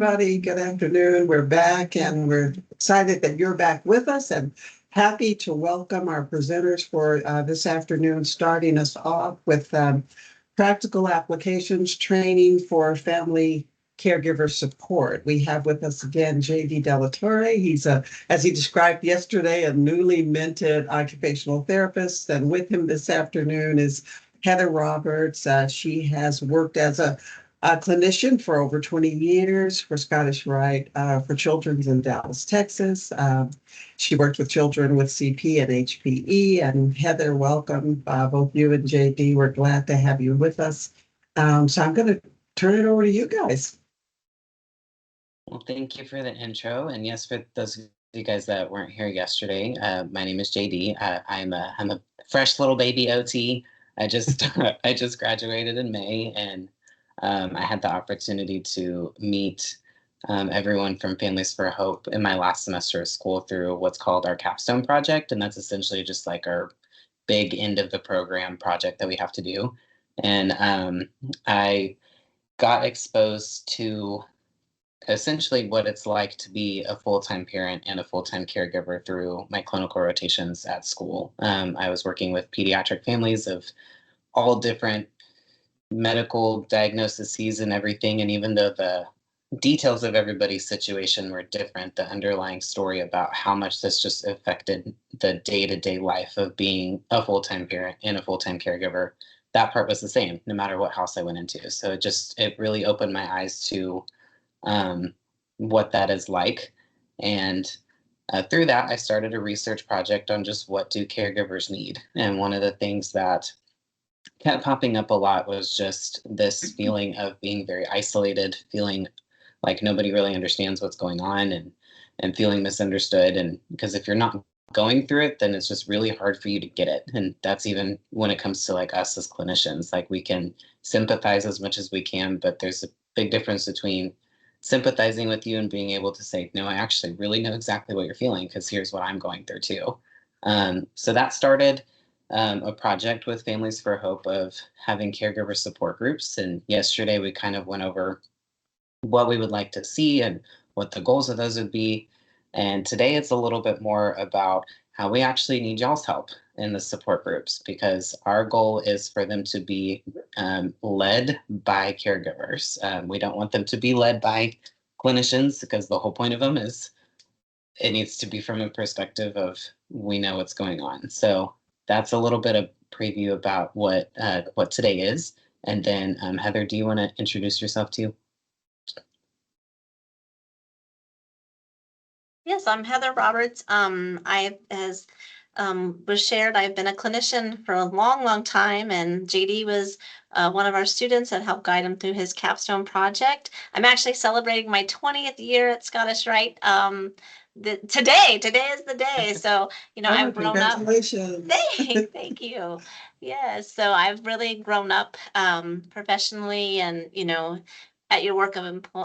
Everybody, good afternoon. We're back and we're excited that you're back with us and happy to welcome our presenters for this afternoon, starting us off with practical applications training for family caregiver support. We have with us again JD Torre. He's as he described yesterday, a newly minted occupational therapist. And with him this afternoon is Heather Roberts. She has worked as a clinician for over 20 years for Scottish Rite for children in Dallas, Texas. She worked with children with CP and HPE. And Heather, welcome, both you and JD. We're glad to have you with us. So I'm going to turn it over to you guys. Well, thank you for the intro. And yes, for those of you guys that weren't here yesterday, my name is JD. I'm a fresh little baby OT. I just I just graduated in May, and I had the opportunity to meet everyone from Families for Hope in my last semester of school through what's called our capstone project. And that's essentially just like our big end of the program project that we have to do. And I got exposed to essentially what it's like to be a full-time parent and a full-time caregiver through my clinical rotations at school. I was working with pediatric families of all different medical diagnoses and everything. And even though the details of everybody's situation were different, the underlying story about how much this just affected the day-to-day life of being a full-time parent and a full-time caregiver, that part was the same, no matter what house I went into. So it really opened my eyes to what that is like. And through that, I started a research project on just what do caregivers need. And one of the things that kept popping up a lot was just this feeling of being very isolated, feeling like nobody really understands what's going on, and feeling misunderstood. And because if you're not going through it, then it's just really hard for you to get it. And that's even when it comes to like us as clinicians, like we can sympathize as much as we can, but there's a big difference between sympathizing with you and being able to say, no, I actually really know exactly what you're feeling because here's what I'm going through too. So that started a project with Families for Hope of having caregiver support groups. And yesterday we kind of went over what we would like to see and what the goals of those would be. And today it's a little bit more about how we actually need y'all's help in the support groups, because our goal is for them to be led by caregivers. We don't want them to be led by clinicians, because the whole point of them is it needs to be from a perspective of we know what's going on. So that's a little bit of preview about what today is. And then Heather, do you want to introduce yourself too? Yes, I'm Heather Roberts. As was shared, I've been a clinician for a long, long time, and JD was one of our students that helped guide him through his capstone project. I'm actually celebrating my 20th year at Scottish Rite. Today is the day. So, I've grown up. Congratulations. Thank you. Yes, so I've really grown up professionally, and at your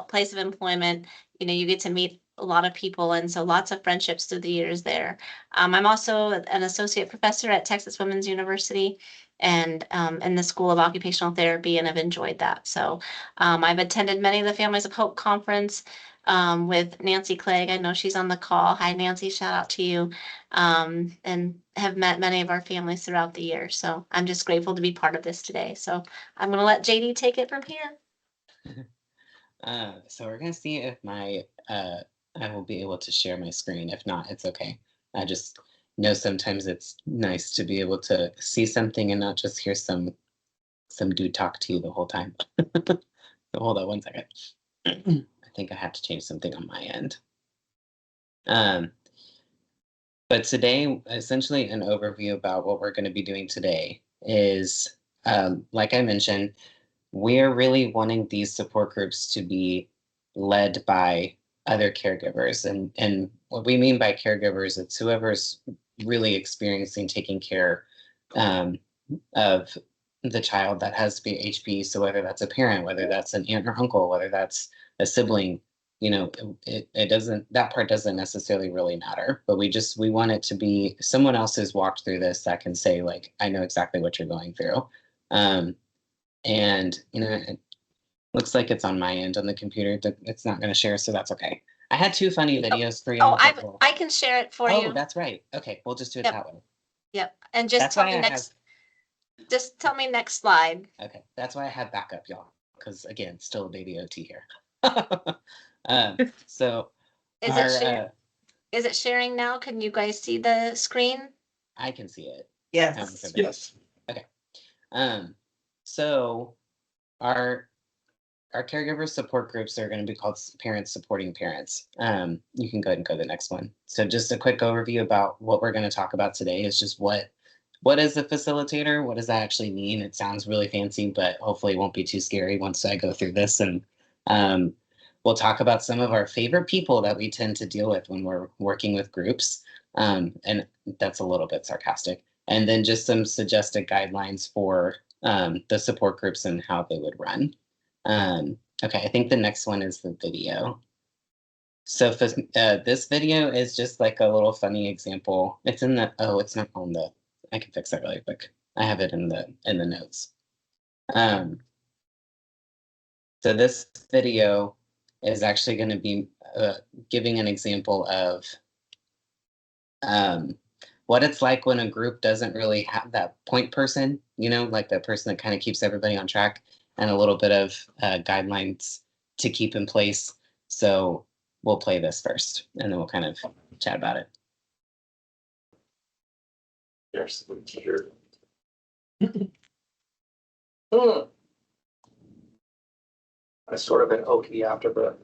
place of employment, you get to meet a lot of people, and so lots of friendships through the years there. I'm also an associate professor at Texas Women's University, and in the School of Occupational Therapy, and I've enjoyed that. So I've attended many of the Families of Hope conference with Nancy Clegg. I know she's on the call. Hi, Nancy, shout out to you. And have met many of our families throughout the year. So I'm just grateful to be part of this today. So I'm going to let JD take it from here. So we're going to see if I will be able to share my screen. If not, it's okay. I just know sometimes it's nice to be able to see something and not just hear some dude talk to you the whole time. So hold on one second. I think I have to change something on my end. But today, essentially an overview about what we're going to be doing today is, like I mentioned, we're really wanting these support groups to be led by other caregivers. And what we mean by caregivers, it's whoever's really experiencing taking care of the child that has to be HP. So whether that's a parent, whether that's an aunt or uncle, whether that's a sibling, it doesn't, that part doesn't necessarily really matter, but we want it to be someone else who's walked through this that can say, like, I know exactly what you're going through. And Looks like it's on my end on the computer. It's not going to share, so that's okay. I had 2 funny videos for you. Oh, I can share it for you. Oh, that's right. Okay, we'll just do it Yep. that way. Yep, and just That's tell why me I next. Just tell me next slide. Okay, that's why I had backup, y'all. Because again, still a baby OT here. So Is it sharing now? Can you guys see the screen? I can see it. Yes. Yes. Okay. So our caregiver support groups are going to be called Parents Supporting Parents. You can go ahead and go to the next one. So just a quick overview about what we're going to talk about today is just what is a facilitator? What does that actually mean? It sounds really fancy, but hopefully it won't be too scary once I go through this. And we'll talk about some of our favorite people that we tend to deal with when we're working with groups. And that's a little bit sarcastic. And then just some suggested guidelines for the support groups and how they would run. Okay, I think the next one is the video. So for, this video is just like a little funny example. It's in the, oh, it's not on the, I can fix that really quick. I have it in the notes. So this video is actually going to be giving an example of what it's like when a group doesn't really have that point person, you know, like that person that kind of keeps everybody on track, and a little bit of guidelines to keep in place. So we'll play this first, and then we'll kind of chat about it. There's the tear. I sort of been oaky after the.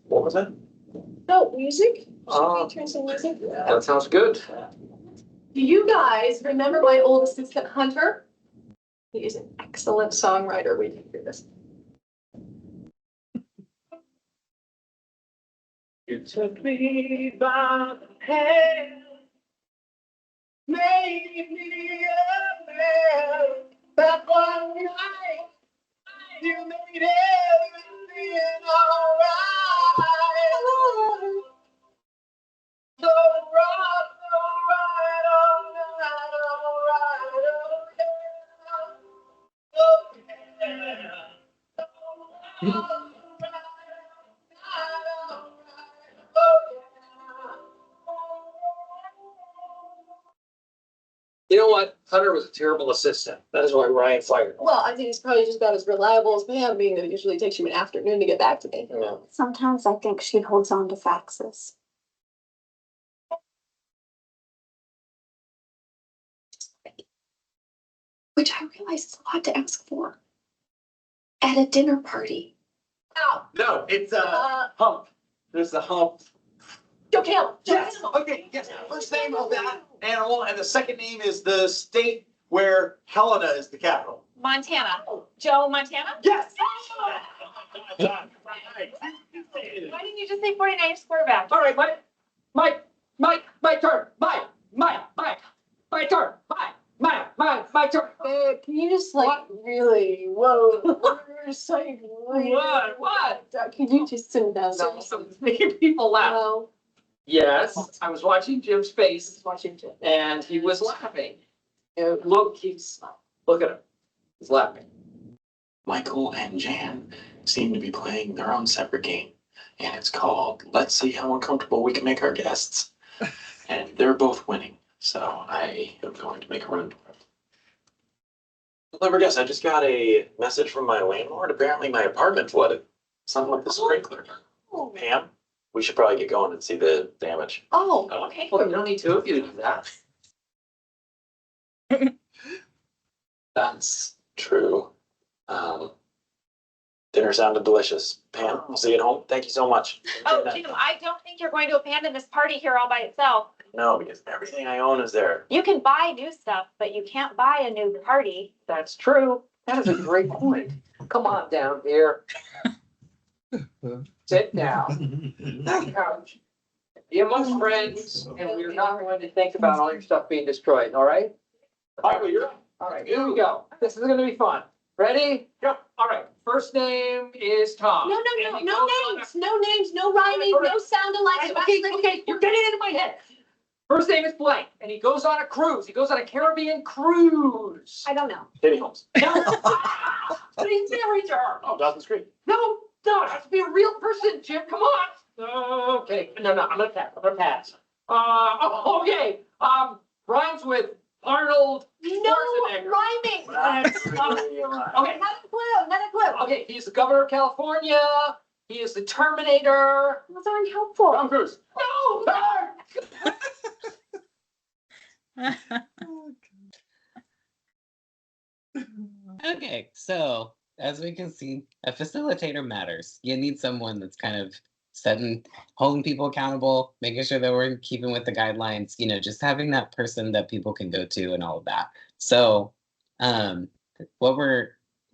What was that? Oh, music? Oh. Should we turn some music? That sounds good. Do you guys remember my old assistant Hunter? He is an excellent songwriter. We can hear this. You took me by the hand, made me a man. That one night, you made everything alright. So rock, so right, all night, oh yeah. Oh yeah. You know what? Hunter was a terrible assistant. That is why Ryan fired him. Well, I think he's probably just about as reliable as Pam, being that it usually takes you an afternoon to get back to me. Yeah. Sometimes I think she holds on to faxes. Which I realize is a lot to ask for. At a dinner party. Ow! No, it's hump. There's the hump. Joe Campbell. Yes, okay, yes, first name of that animal, and the second name is the state where Helena is the capital. Montana. Joe Montana? Yes! Why didn't you just say 49ers quarterback? All right, my turn, my turn, my turn. Can you just really, whoa, you're saying What? Can you just sit down? No, it's making people laugh. No. Yes, I was watching Jim's face, Washington. and he was laughing. And look at him, he's laughing. Michael and Jan seem to be playing their own separate game, and it's called Let's See How Uncomfortable We Can Make Our Guests. And they're both winning, so I am going to make a run. Clever guess, I just got a message from my landlord. Apparently my apartment flooded. Something with the sprinkler. Pam, we should probably get going and see the damage. Oh, okay. Well, you don't need two of you to do that. That's true. Dinner sounded delicious. Pam, I'll see you at home. Thank you so much. Oh, Jim, I don't think you're going to abandon this party here all by itself. No, because everything I own is there. You can buy new stuff, but you can't buy a new party. That's true. That is a great point. Come on down here. Sit down. Couch. Be amongst friends, and we're not going to think about all your stuff being destroyed, all right? All right, well, you're up. All right, here we go. This is gonna be fun. Ready? Yep. All right, first name is Tom. No And he names, goes on no names, no rhyming, All right. no sound alikes. Okay, you're getting into my head. First name is blank, and he goes on a cruise. He goes on a Caribbean cruise. I don't know. Katie Holmes. No, but he's married to her. Oh, Dawson's Creek. No, it has to be a real person, Jim. Come on. Okay, no, I'm gonna pass. Okay. Rhymes with Arnold No Schwarzenegger. rhyming. Okay. Not a clue. Okay, he's the governor of California. He is the Terminator. That's unhelpful. Tom Cruise. No. Okay, so as we can see, a facilitator matters. You need someone that's kind of holding people accountable, making sure that we're keeping with the guidelines, just having that person that people can go to and all of that. So what we're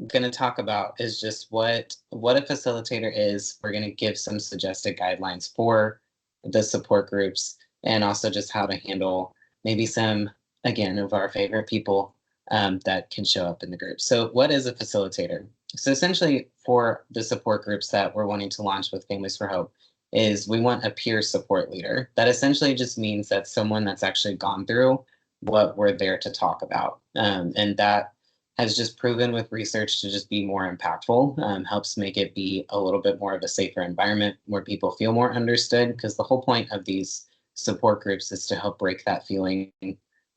going to talk about is just what a facilitator is. We're going to give some suggested guidelines for the support groups, and also just how to handle maybe some, again, of our favorite people that can show up in the group. So what is a facilitator? So essentially for the support groups that we're wanting to launch with Families for Hope is we want a peer support leader. That essentially just means that someone that's actually gone through what we're there to talk about. And that has just proven with research to just be more impactful, helps make it be a little bit more of a safer environment where people feel more understood, because the whole point of these support groups is to help break that feeling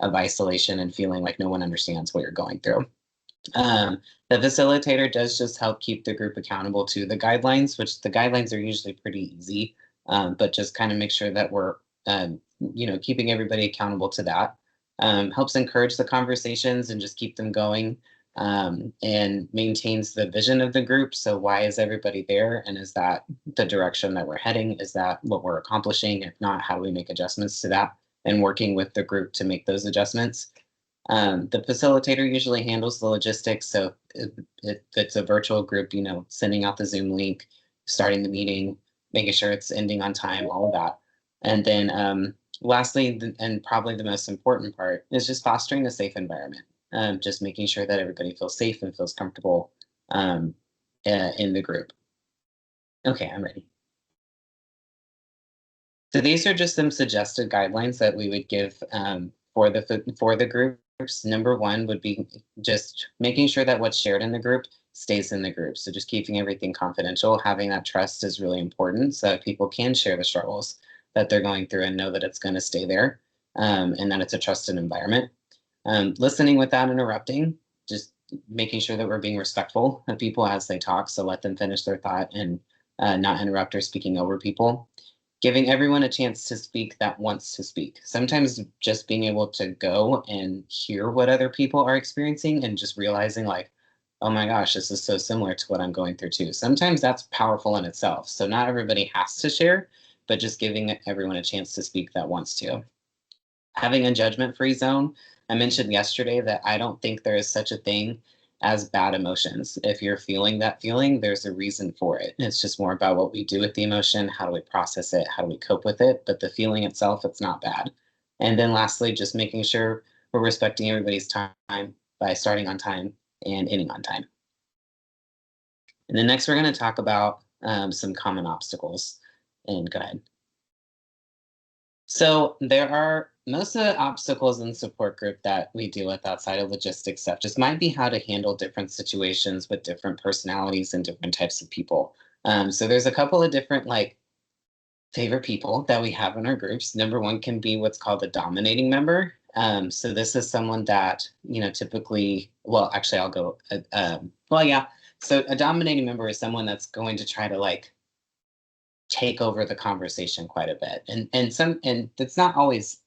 of isolation and feeling like no one understands what you're going through. The facilitator does just help keep the group accountable to the guidelines, which the guidelines are usually pretty easy, but just kind of make sure that we're, keeping everybody accountable to that. Helps encourage the conversations and just keep them going, and maintains the vision of the group. So why is everybody there? And is that the direction that we're heading? Is that what we're accomplishing? If not, how do we make adjustments to that? And working with the group to make those adjustments. The facilitator usually handles the logistics. So if it's a virtual group, sending out the Zoom link, starting the meeting, making sure it's ending on time, all of that. And then lastly, and probably the most important part, is just fostering a safe environment. Just making sure that everybody feels safe and feels comfortable in the group. Okay, I'm ready. So these are just some suggested guidelines that we would give for the groups. Number one would be just making sure that what's shared in the group stays in the group. So just keeping everything confidential, having that trust is really important so that people can share the struggles that they're going through and know that it's going to stay there, and that it's a trusted environment. Listening without interrupting, just making sure that we're being respectful of people as they talk. So let them finish their thought and not interrupt or speaking over people. Giving everyone a chance to speak that wants to speak. Sometimes just being able to go and hear what other people are experiencing and just realizing like, oh my gosh, this is so similar to what I'm going through too. Sometimes that's powerful in itself. So not everybody has to share, but just giving everyone a chance to speak that wants to. Having a judgment-free zone. I mentioned yesterday that I don't think there is such a thing as bad emotions. If you're feeling that feeling, there's a reason for it. It's just more about what we do with the emotion, how do we process it, how do we cope with it, but the feeling itself, it's not bad. And then lastly, just making sure we're respecting everybody's time by starting on time and ending on time. And then next we're going to talk about some common obstacles. And go ahead. So there are most of the obstacles in the support group that we deal with outside of logistics stuff just might be how to handle different situations with different personalities and different types of people. So there's a couple of different favorite people that we have in our groups. Number one can be what's called a dominating member. So this is someone that, typically, well, actually I'll go, So a dominating member is someone that's going to try to take over the conversation quite a bit. And it's not always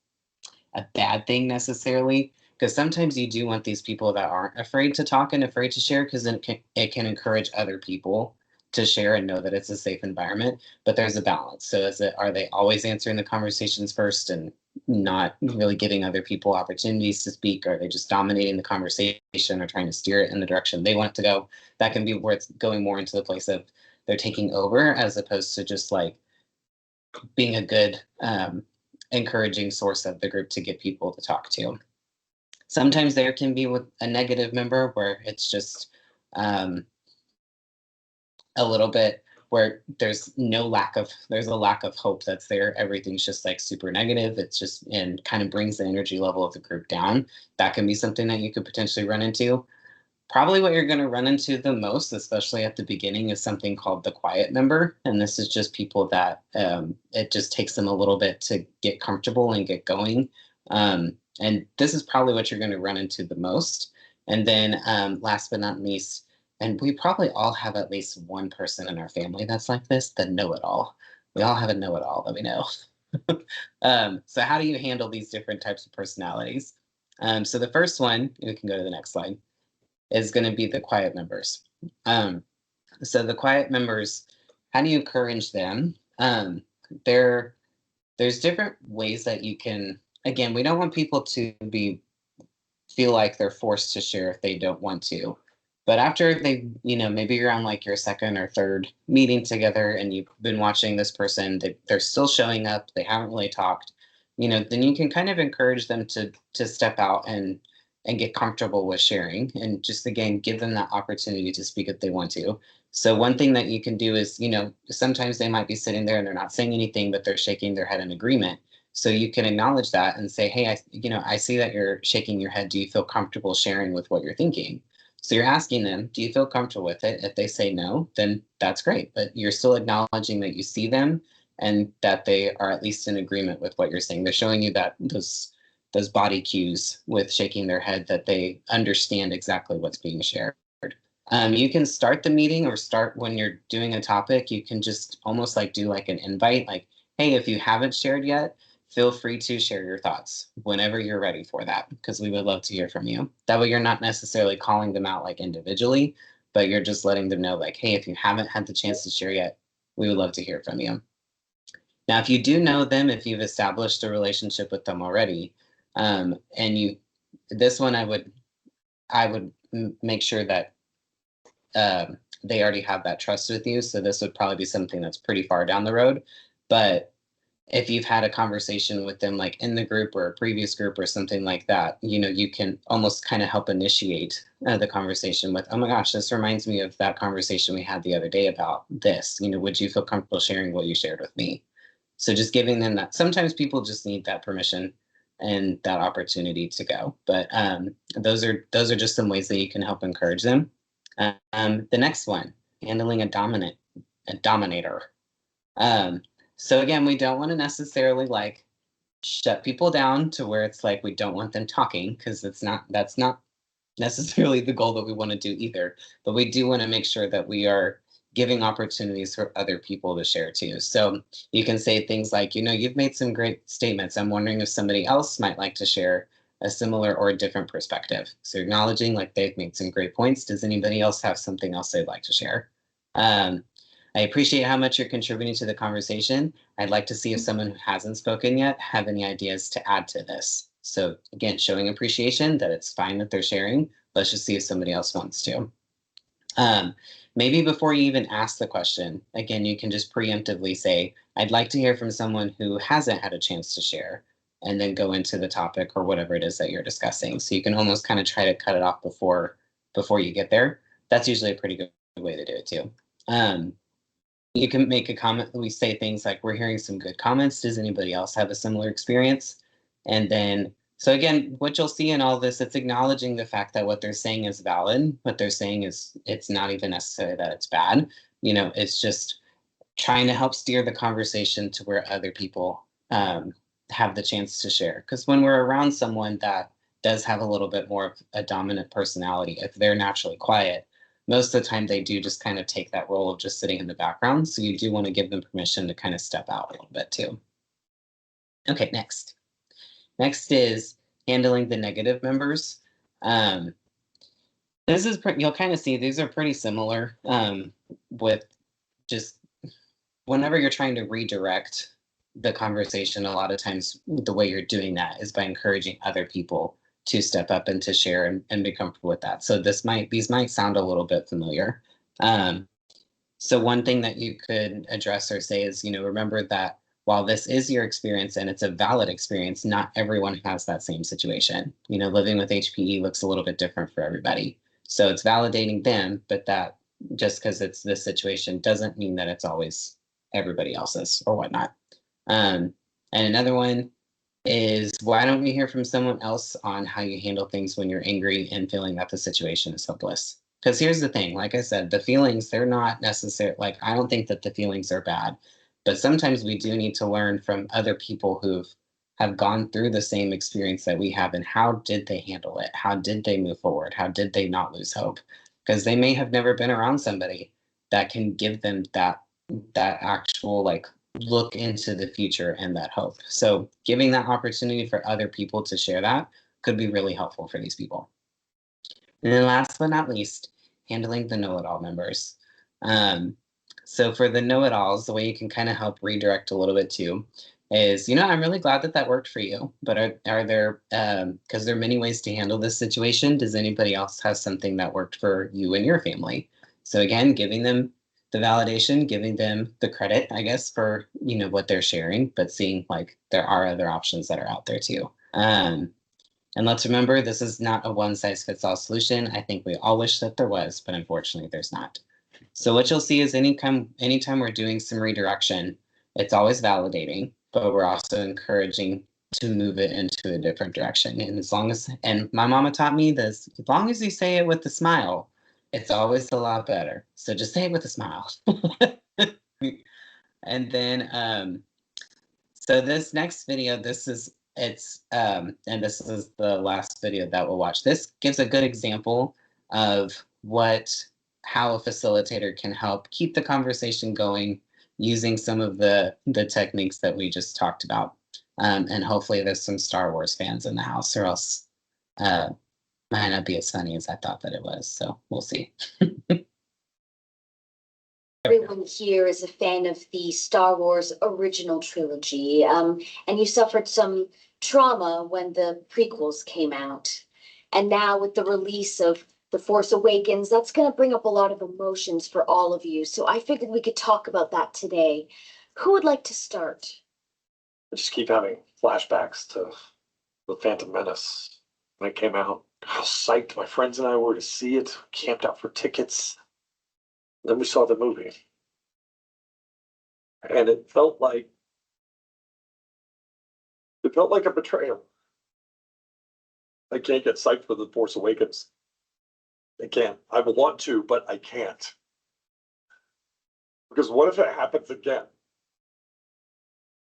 a bad thing necessarily, because sometimes you do want these people that aren't afraid to talk and afraid to share, because then it can encourage other people to share and know that it's a safe environment. But there's a balance. So are they always answering the conversations first and not really giving other people opportunities to speak? Are they just dominating the conversation or trying to steer it in the direction they want it to go? That can be where it's going more into the place of they're taking over, as opposed to just being a good encouraging source of the group to get people to talk to. Sometimes there can be with a negative member where it's just a little bit where there's a lack of hope that's there. Everything's just like super negative. It's just, and kind of brings the energy level of the group down. That can be something that you could potentially run into. Probably what you're going to run into the most, especially at the beginning, is something called the quiet member. And this is just people that it just takes them a little bit to get comfortable and get going. And this is probably what you're going to run into the most. And then last but not least, and we probably all have at least one person in our family that's like this, the know-it-all. We all have a know-it-all that we know. So how do you handle these different types of personalities? So the first one, we can go to the next slide, is going to be the quiet members. So the quiet members, how do you encourage them? There's different ways that you can, again, we don't want people to feel like they're forced to share if they don't want to. But after they, maybe you're on like your second or third meeting together and you've been watching this person, they're still showing up, they haven't really talked, then you can kind of encourage them to step out and get comfortable with sharing, and just, again, give them that opportunity to speak if they want to. So one thing that you can do is, sometimes they might be sitting there and they're not saying anything, but they're shaking their head in agreement. So you can acknowledge that and say, hey, I see that you're shaking your head. Do you feel comfortable sharing with what you're thinking? So you're asking them, do you feel comfortable with it? If they say no, then that's great. But you're still acknowledging that you see them and that they are at least in agreement with what you're saying. They're showing you that those body cues with shaking their head, that they understand exactly what's being shared. You can start the meeting, or start when you're doing a topic, you can just almost like do like an invite, like, hey, if you haven't shared yet, feel free to share your thoughts whenever you're ready for that, because we would love to hear from you. That way you're not necessarily calling them out like individually, but you're just letting them know like, hey, if you haven't had the chance to share yet, we would love to hear from you. Now, if you do know them, if you've established a relationship with them already, and this one, I would make sure that they already have that trust with you. So this would probably be something that's pretty far down the road. But if you've had a conversation with them, like in the group or a previous group or something like that, you can almost kind of help initiate the conversation with, oh my gosh, this reminds me of that conversation we had the other day about this. Would you feel comfortable sharing what you shared with me? So just giving them that. Sometimes people just need that permission and that opportunity to go. But those are just some ways that you can help encourage them. The next one, handling a dominator. So again, we don't want to necessarily like shut people down to where it's like we don't want them talking, because that's not necessarily the goal that we want to do either. But we do want to make sure that we are giving opportunities for other people to share too. So you can say things like, you've made some great statements. I'm wondering if somebody else might like to share a similar or a different perspective. So acknowledging like they've made some great points. Does anybody else have something else they'd like to share? I appreciate how much you're contributing to the conversation. I'd like to see if someone who hasn't spoken yet have any ideas to add to this. So again, showing appreciation that it's fine that they're sharing. Let's just see if somebody else wants to. Maybe before you even ask the question, again, you can just preemptively say, I'd like to hear from someone who hasn't had a chance to share, and then go into the topic or whatever it is that you're discussing. So you can almost kind of try to cut it off before you get there. That's usually a pretty good way to do it too. You can make a comment. We say things like, we're hearing some good comments. Does anybody else have a similar experience? And then, so again, what you'll see in all this, it's acknowledging the fact that what they're saying is valid. What they're saying is, it's not even necessarily that it's bad. It's just trying to help steer the conversation to where other people have the chance to share. Because when we're around someone that does have a little bit more of a dominant personality, if they're naturally quiet, most of the time they do just kind of take that role of just sitting in the background. So you do want to give them permission to kind of step out a little bit too. Okay, next. Next is handling the negative members. This is you'll kind of see these are pretty similar with just whenever you're trying to redirect the conversation, a lot of times the way you're doing that is by encouraging other people to step up and to share and be comfortable with that. So these might sound a little bit familiar. So one thing that you could address or say is, remember that while this is your experience and it's a valid experience, not everyone has that same situation. Living with HPE looks a little bit different for everybody. So it's validating them, but that just because it's this situation doesn't mean that it's always everybody else's or whatnot. And another one is, why don't we hear from someone else on how you handle things when you're angry and feeling that the situation is hopeless? Because here's the thing, like I said, the feelings, they're not necessary. Like, I don't think that the feelings are bad, but sometimes we do need to learn from other people have gone through the same experience that we have, and how did they handle it? How did they move forward? How did they not lose hope? Because they may have never been around somebody that can give them that actual like look into the future and that hope. So giving that opportunity for other people to share that could be really helpful for these people. And then last but not least, handling the know-it-all members. So for the know-it-alls, the way you can kind of help redirect a little bit too is, I'm really glad that that worked for you, but are there, because there are many ways to handle this situation, does anybody else have something that worked for you and your family? So again, giving them the validation, giving them the credit, I guess, for, what they're sharing, but seeing like there are other options that are out there too. And let's remember, this is not a one size fits all solution. I think we all wish that there was, but unfortunately there's not. So what you'll see is anytime we're doing some redirection, it's always validating, but we're also encouraging to move it into a different direction. And my mama taught me this, as long as you say it with a smile, it's always a lot better. So just say it with a smile. And then, so this next video, and this is the last video that we'll watch. This gives a good example of how a facilitator can help keep the conversation going using some of the techniques that we just talked about. And hopefully there's some Star Wars fans in the house, or else might not be as funny as I thought that it was. So we'll see. Everyone here is a fan of the Star Wars original trilogy, and you suffered some trauma when the prequels came out. And now with the release of The Force Awakens, that's going to bring up a lot of emotions for all of you. So I figured we could talk about that today. Who would like to start? I just keep having flashbacks to The Phantom Menace when it came out. How psyched my friends and I were to see it, camped out for tickets. Then we saw the movie. And it felt like a betrayal. I can't get psyched for The Force Awakens. I can't. I want to, but I can't. Because what if it happens again?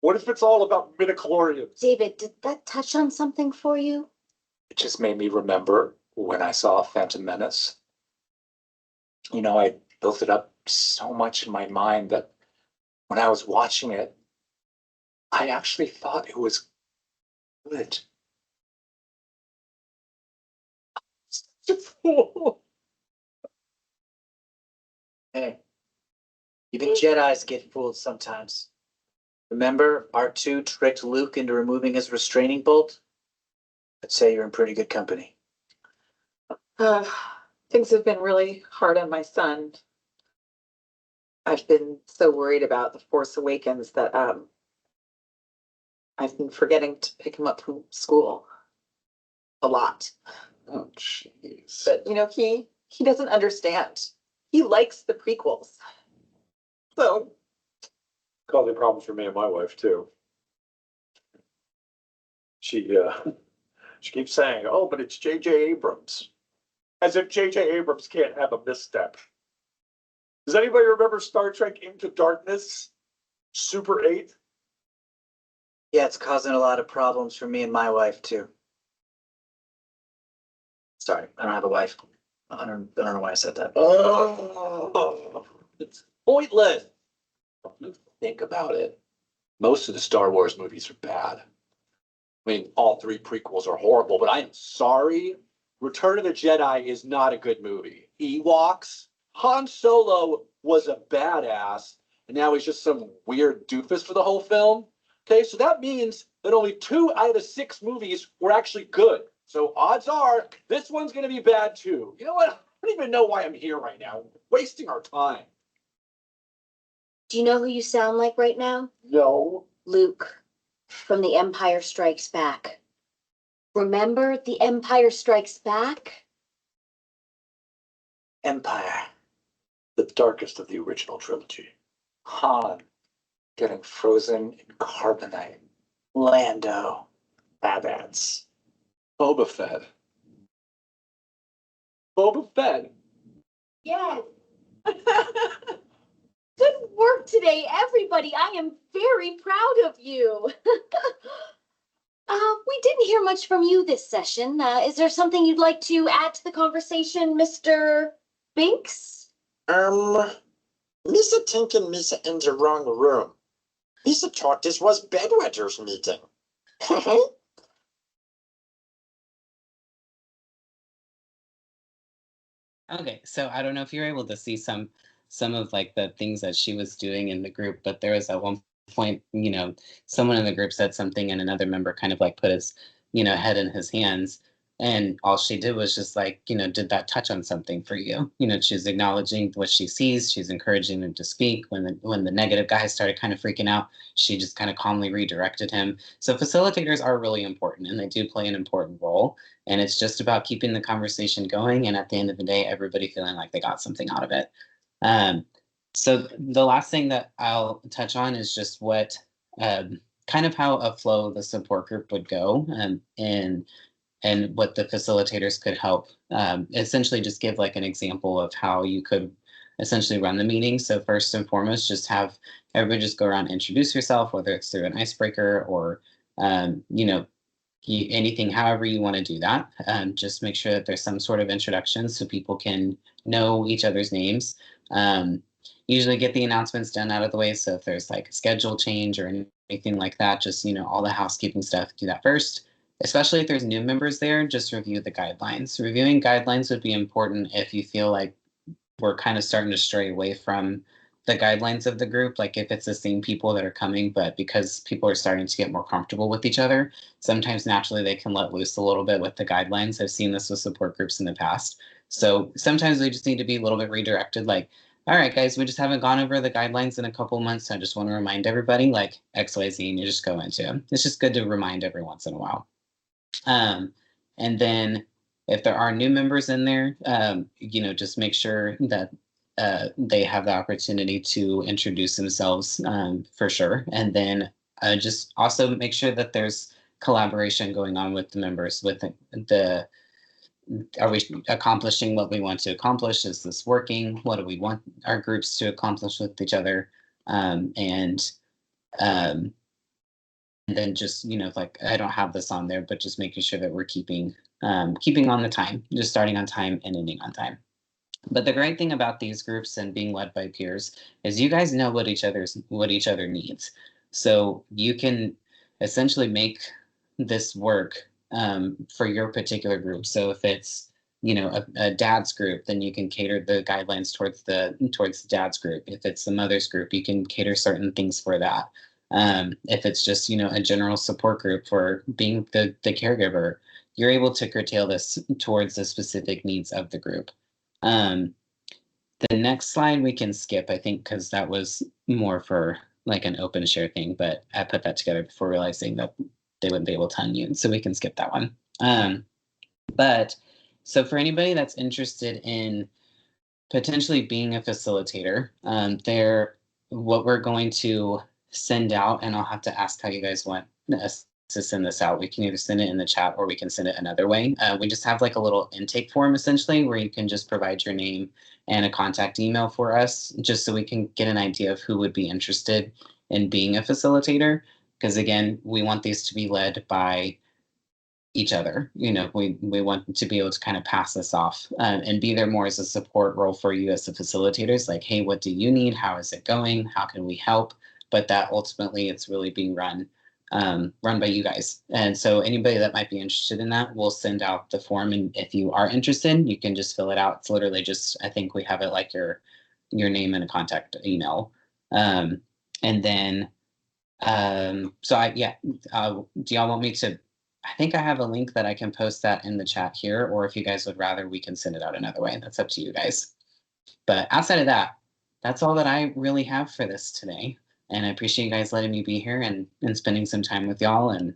What if it's all about midichlorians? David, did that touch on something for you? It just made me remember when I saw Phantom Menace. I built it up so much in my mind that when I was watching it, I actually thought it was good. Hey, even Jedis get fooled sometimes. Remember, R2 tricked Luke into removing his restraining bolt? I'd say you're in pretty good company. Things have been really hard on my son. I've been so worried about The Force Awakens that I've been forgetting to pick him up from school a lot. Oh, jeez. But he doesn't understand. He likes the prequels. So Causing problems for me and my wife too. She keeps saying, "Oh, but it's J.J. Abrams," as if J.J. Abrams can't have a misstep. Does anybody remember Star Trek Into Darkness? Super 8? Yeah, it's causing a lot of problems for me and my wife too. Sorry, I don't have a wife. I don't know why I said that. Oh, it's pointless. Think about it. Most of the Star Wars movies are bad. I mean, all 3 prequels are horrible, but I'm sorry. Return of the Jedi is not a good movie. Ewoks, Han Solo was a badass, and now he's just some weird doofus for the whole film. Okay, so that means that only 2 out of the 6 movies were actually good. So odds are this one's going to be bad too. You know what? I don't even know why I'm here right now. We're wasting our time. Do you know who you sound like right now? No. Luke, from The Empire Strikes Back. Remember The Empire Strikes Back? Empire. The darkest of the original trilogy. Han getting frozen in carbonite. Lando. Bad-ads. Boba Fett. Boba Fett. Yes. Good work today, everybody. I am very proud of you. We didn't hear much from you this session. Is there something you'd like to add to the conversation, Mr. Binks? Missa Tink and Missa in the wrong room. Missa thought this was bedwetters meeting. Okay, so I don't know if you're able to see some of like the things that she was doing in the group, but there was at one point, someone in the group said something and another member kind of like put his, head in his hands. And all she did was just like, did that touch on something for you? She's acknowledging what she sees. She's encouraging him to speak. When the negative guy started kind of freaking out, she just kind of calmly redirected him. So facilitators are really important and they do play an important role. And it's just about keeping the conversation going. And at the end of the day, everybody feeling like they got something out of it. So the last thing that I'll touch on is just what kind of how a flow of the support group would go, and what the facilitators could help essentially just give like an example of how you could essentially run the meeting. So first and foremost, just have everybody just go around, introduce yourself, whether it's through an icebreaker or anything, however you want to do that. Just make sure that there's some sort of introduction so people can know each other's names. Usually get the announcements done out of the way. So if there's like a schedule change or anything like that, just, all the housekeeping stuff, do that first. Especially if there's new members there, just review the guidelines. Reviewing guidelines would be important if you feel like we're kind of starting to stray away from the guidelines of the group, like if it's the same people that are coming, but because people are starting to get more comfortable with each other, sometimes naturally they can let loose a little bit with the guidelines. I've seen this with support groups in the past. So sometimes we just need to be a little bit redirected, like, all right, guys, we just haven't gone over the guidelines in a couple of months. So I just want to remind everybody, like XYZ, and you just go into them. It's just good to remind every once in a while. And then if there are new members in there, just make sure that they have the opportunity to introduce themselves for sure. And then just also make sure that there's collaboration going on with the members, with are we accomplishing what we want to accomplish? Is this working? What do we want our groups to accomplish with each other? And then just, like I don't have this on there, but just making sure that we're keeping on the time, just starting on time and ending on time. But the great thing about these groups and being led by peers is you guys know what each other needs. So you can essentially make this work for your particular group. So if it's a dad's group, then you can cater the guidelines towards the dad's group. If it's the mother's group, you can cater certain things for that. If it's just a general support group for being the caregiver, you're able to curtail this towards the specific needs of the group. The next slide we can skip, I think, because that was more for like an open share thing, but I put that together before realizing that they wouldn't be able to unmute, so we can skip that one. But so for anybody that's interested in potentially being a facilitator, what we're going to send out, and I'll have to ask how you guys want us to send this out. We can either send it in the chat or we can send it another way. We just have like a little intake form essentially where you can just provide your name and a contact email for us, just so we can get an idea of who would be interested in being a facilitator. Because again, we want these to be led by each other. We want to be able to kind of pass this off and be there more as a support role for you as the facilitators. Like, hey, what do you need? How is it going? How can we help? But that ultimately it's really being run by you guys. And so anybody that might be interested in that, we'll send out the form. And if you are interested, you can just fill it out. It's literally just, I think we have it like your name and a contact email. And then, do y'all want me to, I think I have a link that I can post that in the chat here, or if you guys would rather, we can send it out another way. That's up to you guys. But outside of that, that's all that I really have for this today. And I appreciate you guys letting me be here and spending some time with y'all. And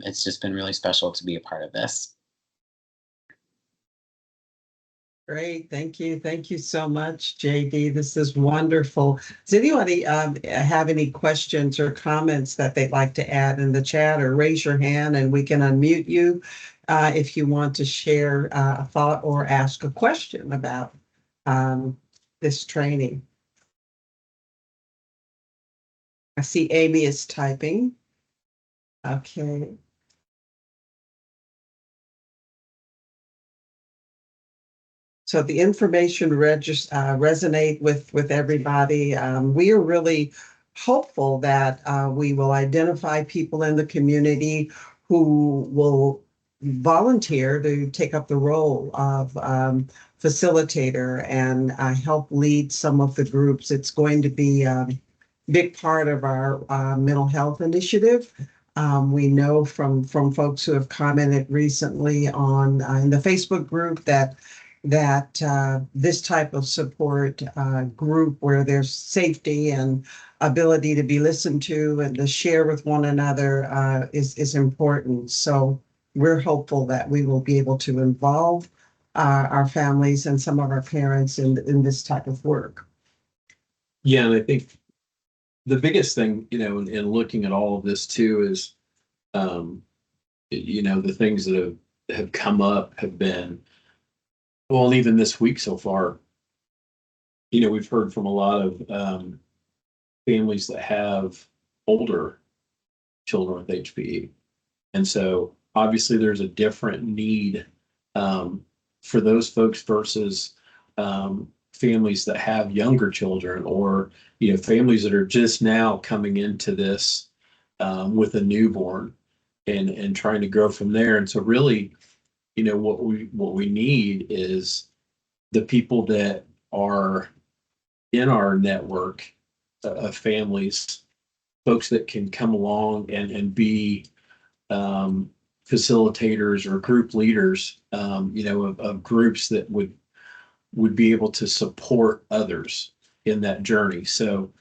it's just been really special to be a part of this. Great, thank you. Thank you so much, JD. This is wonderful. Does anybody have any questions or comments that they'd like to add in the chat, or raise your hand and we can unmute you if you want to share a thought or ask a question about this training? I see Amy is typing. Okay. So the information resonate with everybody. We are really hopeful that we will identify people in the community who will volunteer to take up the role of facilitator and help lead some of the groups. It's going to be a big part of our mental health initiative. We know from folks who have commented recently on in the Facebook group that this type of support group where there's safety and ability to be listened to and to share with one another is important. So we're hopeful that we will be able to involve our families and some of our parents in this type of work. Yeah, and I think the biggest thing, in looking at all of this too is, the things that have come up have been, well, and even this week so far, we've heard from a lot of families that have older children with HPE. And so obviously there's a different need for those folks versus families that have younger children, or, families that are just now coming into this with a newborn and trying to grow from there. And so really, what we need is the people that are in our network of families, folks that can come along and be facilitators or group leaders, of groups that would be able to support others in that journey. So,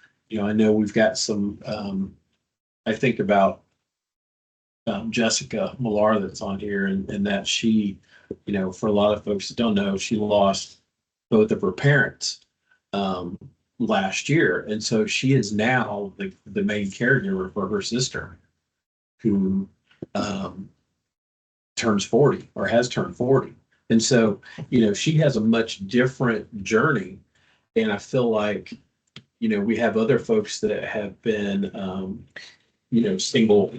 I know we've got some, I think about Jessica Millar that's on here, and that she, for a lot of folks that don't know, she lost both of her parents last year. And so she is now the main caregiver for her sister, who turns 40 or has turned 40. And so, she has a much different journey. And I feel like, we have other folks that have been, single.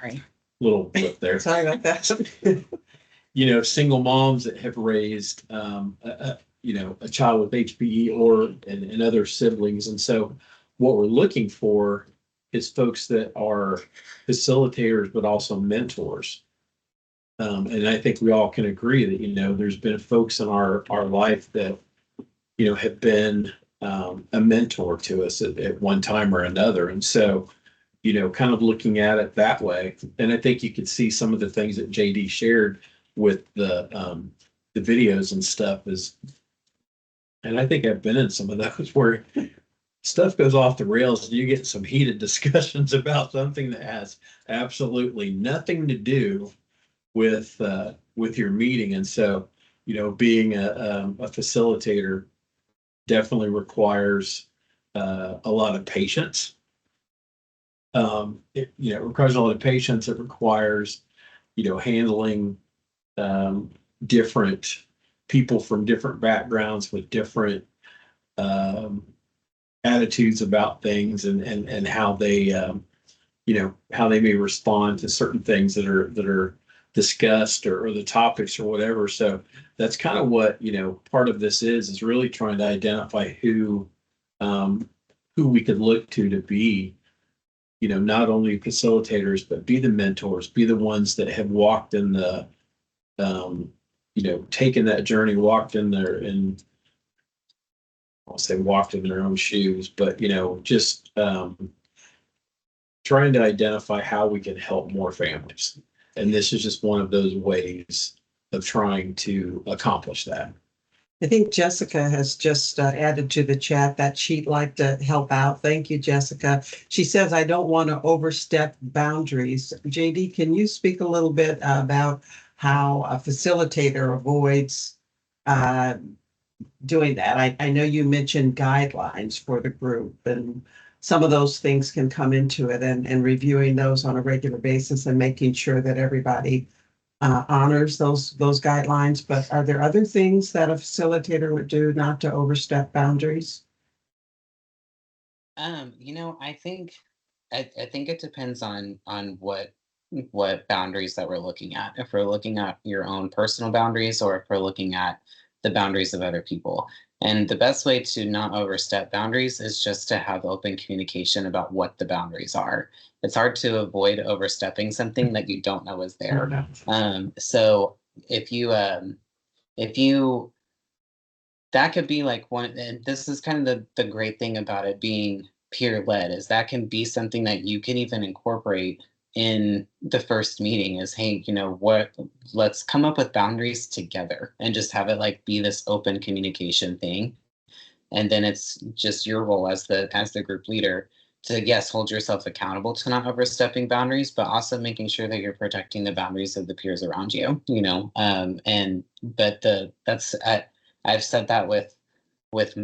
Sorry. Little blip there. Sorry about that. Single moms that have raised, a child with HPE and other siblings. And so what we're looking for is folks that are facilitators, but also mentors. And I think we all can agree that, there's been folks in our life that, have been a mentor to us at one time or another. And so, kind of looking at it that way. And I think you could see some of the things that JD shared with the videos and stuff and I think I've been in some of those where stuff goes off the rails and you get some heated discussions about something that has absolutely nothing to do with your meeting. And so, being a facilitator definitely requires a lot of patience. It requires a lot of patience. It requires, handling different people from different backgrounds with different attitudes about things and how they, how they may respond to certain things that are discussed or the topics or whatever. So that's kind of what, part of this is really trying to identify who we could look to be, not only facilitators, but be the mentors, be the ones that have walked in the, taken that journey, walked in there, and I'll say walked in their own shoes, but, just trying to identify how we can help more families. And this is just one of those ways of trying to accomplish that. I think Jessica has just added to the chat that she'd like to help out. Thank you, Jessica. She says, I don't want to overstep boundaries. JD, can you speak a little bit about how a facilitator avoids doing that. I know you mentioned guidelines for the group, and some of those things can come into it, and reviewing those on a regular basis and making sure that everybody honors those guidelines. But are there other things that a facilitator would do not to overstep boundaries? I think it depends on what boundaries that we're looking at. If we're looking at your own personal boundaries, or if we're looking at the boundaries of other people. And the best way to not overstep boundaries is just to have open communication about what the boundaries are. It's hard to avoid overstepping something that you don't know is there. So if you that could be like one, and this is kind of the great thing about it being peer led, is that can be something that you can even incorporate in the first meeting is, hey, let's come up with boundaries together and just have it like be this open communication thing. And then it's just your role as the group leader to, yes, hold yourself accountable to not overstepping boundaries, but also making sure that you're protecting the boundaries of the peers around you, I've said that with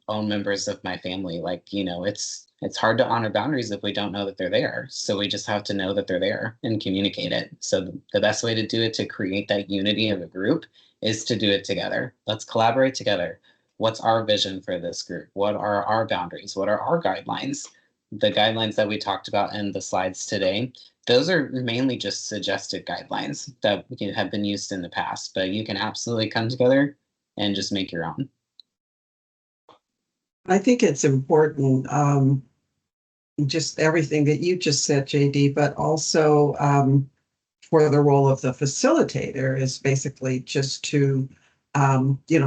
own members of my family, like, it's hard to honor boundaries if we don't know that they're there. So we just have to know that they're there and communicate it. So the best way to do it, to create that unity of a group, is to do it together. Let's collaborate together. What's our vision for this group? What are our boundaries? What are our guidelines? The guidelines that we talked about in the slides today, those are mainly just suggested guidelines that have been used in the past, but you can absolutely come together and just make your own. I think it's important, just everything that you just said, JD, but also for the role of the facilitator is basically just to,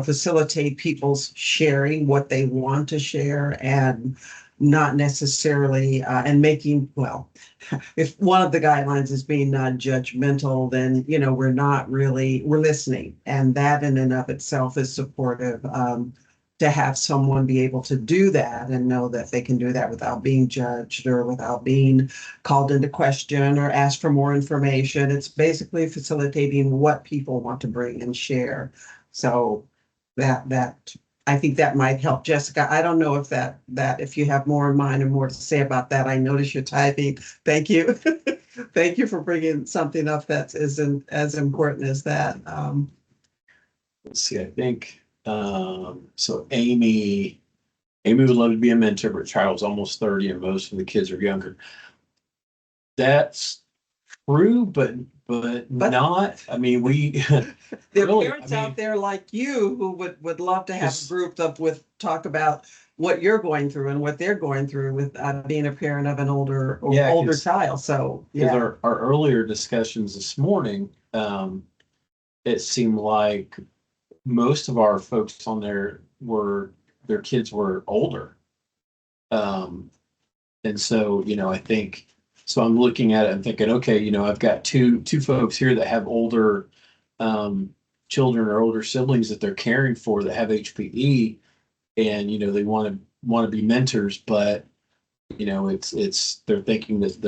facilitate people's sharing what they want to share, and not necessarily, and making, well, if one of the guidelines is being non-judgmental, then, we're listening. And that in and of itself is supportive. To have someone be able to do that and know that they can do that without being judged or without being called into question or asked for more information. It's basically facilitating what people want to bring and share. So that I think that might help. Jessica, I don't know if if you have more in mind and more to say about that. I notice you're typing. Thank you. Thank you for bringing something up that isn't as important as that. Let's see, I think, so Amy would love to be a mentor, but child's almost 30 and most of the kids are younger. That's true, but not. I mean, there are parents out there like you who would love to have a group talk about what you're going through and what they're going through with being a parent of an older child. So yeah, our earlier discussions this morning, it seemed like most of our folks on there their kids were older. And so, I think, so I'm looking at it and thinking, okay, I've got two folks here that have older children or older siblings that they're caring for that have HPE, and, they want to be mentors, but, it's they're thinking that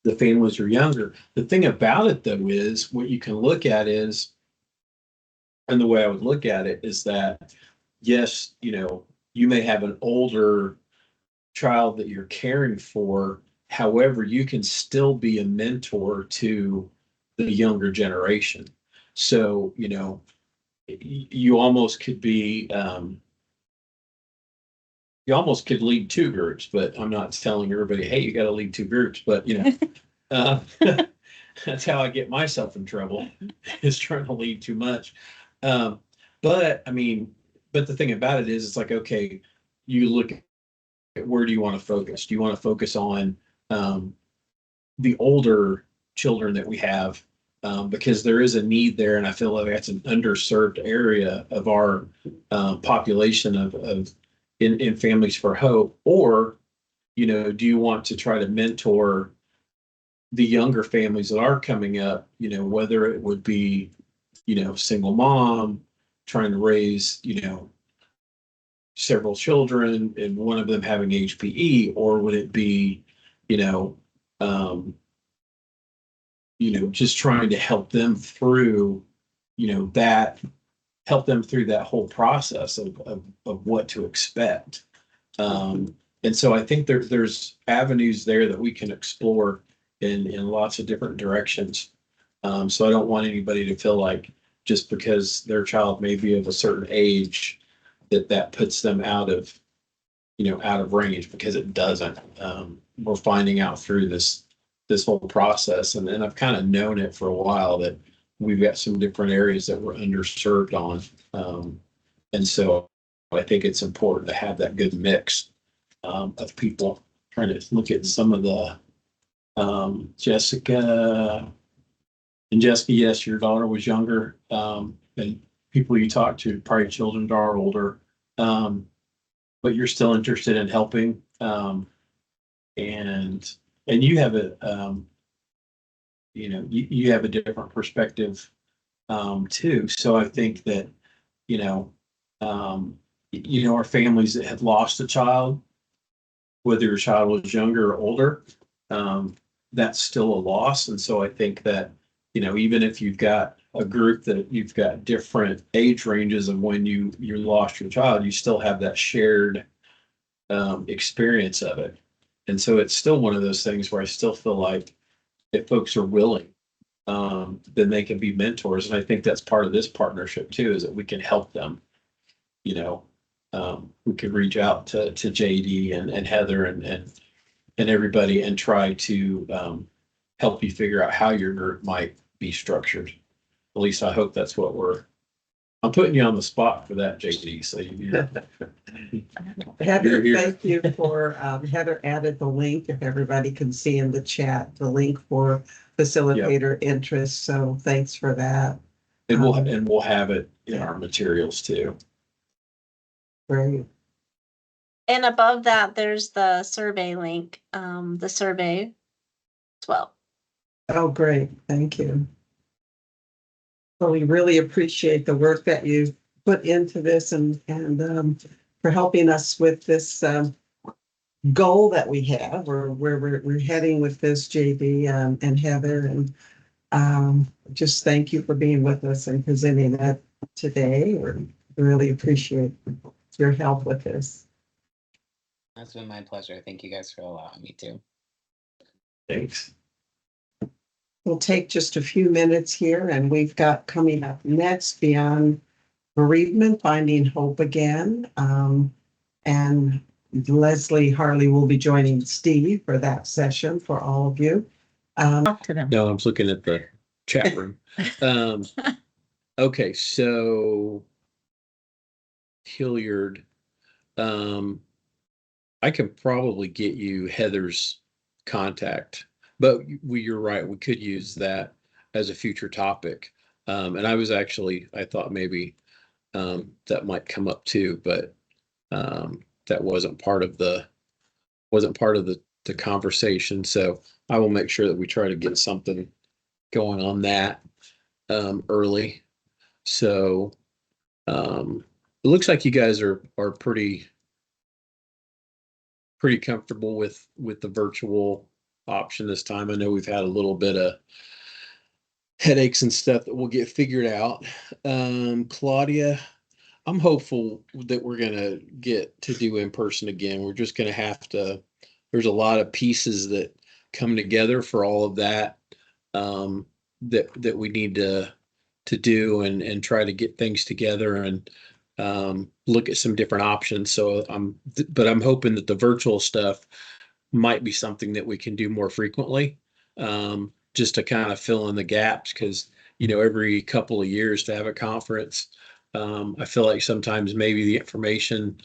the families are younger. The thing about it though is what you can look at is, and the way I would look at it is that, yes, you may have an older child that you're caring for. However, you can still be a mentor to the younger generation. So, you almost could be, you almost could lead two groups, but I'm not telling everybody, hey, you got to lead two groups, but, that's how I get myself in trouble, is trying to lead too much. But the thing about it is, it's like, okay, you look at where do you want to focus? Do you want to focus on the older children that we have? Because there is a need there, and I feel like that's an underserved area of our population in Families for Hope. Or, do you want to try to mentor the younger families that are coming up, whether it would be, single mom trying to raise, several children and one of them having HPE, or would it be, just trying to help them through, that help them through that whole process of what to expect. And so I think there's avenues there that we can explore in lots of different directions. So I don't want anybody to feel like just because their child may be of a certain age that puts them out of range, because it doesn't. We're finding out through this whole process, and I've kind of known it for a while that we've got some different areas that we're underserved on. And so I think it's important to have that good mix of people. Trying to look at some of the Jessica, yes, your daughter was younger, and people you talk to, probably children that are older, but you're still interested in helping. And you have you have a different perspective too. So I think that, our families that have lost a child, whether your child was younger or older, that's still a loss. And so I think that, even if you've got a group that you've got different age ranges of when you lost your child, you still have that shared experience of it. And so it's still one of those things where I still feel like if folks are willing, then they can be mentors. And I think that's part of this partnership too, is that we can help them. We could reach out to JD and Heather and everybody and try to help you figure out how your group might be structured. At least I hope that's what I'm putting you on the spot for that, JD. So Heather, thank you for, Heather added the link, if everybody can see in the chat, the link for facilitator interest. So thanks for that. And we'll have it in our materials too. Great. And above that, there's the survey link, the survey as well. Oh, great. Thank you. Well, we really appreciate the work that you put into this and for helping us with this goal that we have, or where we're heading with this, JD and Heather. And just thank you for being with us and presenting that today. We really appreciate your help with this. That's been my pleasure. Thank you guys for allowing me to. Thanks. We'll take just a few minutes here, and we've got coming up next Beyond Bereavement, Finding Hope Again. And Leslie Harley will be joining Steve for that session for all of you. No, I'm looking at the chat room. Okay, so Hilliard, I can probably get you Heather's contact, but you're right. We could use that as a future topic. And I thought maybe that might come up too, but that wasn't part of the conversation. So I will make sure that we try to get something going on that early. So it looks like you guys are pretty comfortable with the virtual option this time. I know we've had a little bit of headaches and stuff that we'll get figured out. Claudia, I'm hopeful that we're gonna get to do in person again. We're just gonna have to. There's a lot of pieces that come together for all of that that we need to do and try to get things together and look at some different options. So but I'm hoping that the virtual stuff might be something that we can do more frequently, just to kind of fill in the gaps. Because every couple of years to have a conference, I feel like sometimes maybe the information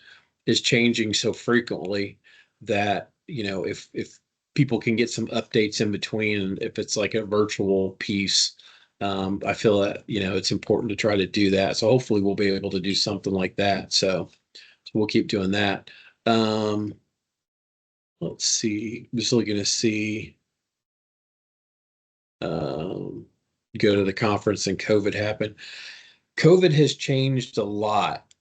is changing so frequently that if people can get some updates in between, if it's like a virtual piece, I feel that it's important to try to do that. So hopefully we'll be able to do something like that. So we'll keep doing that. Let's see. Just looking to see. Go to the conference and COVID happened. COVID has changed a lot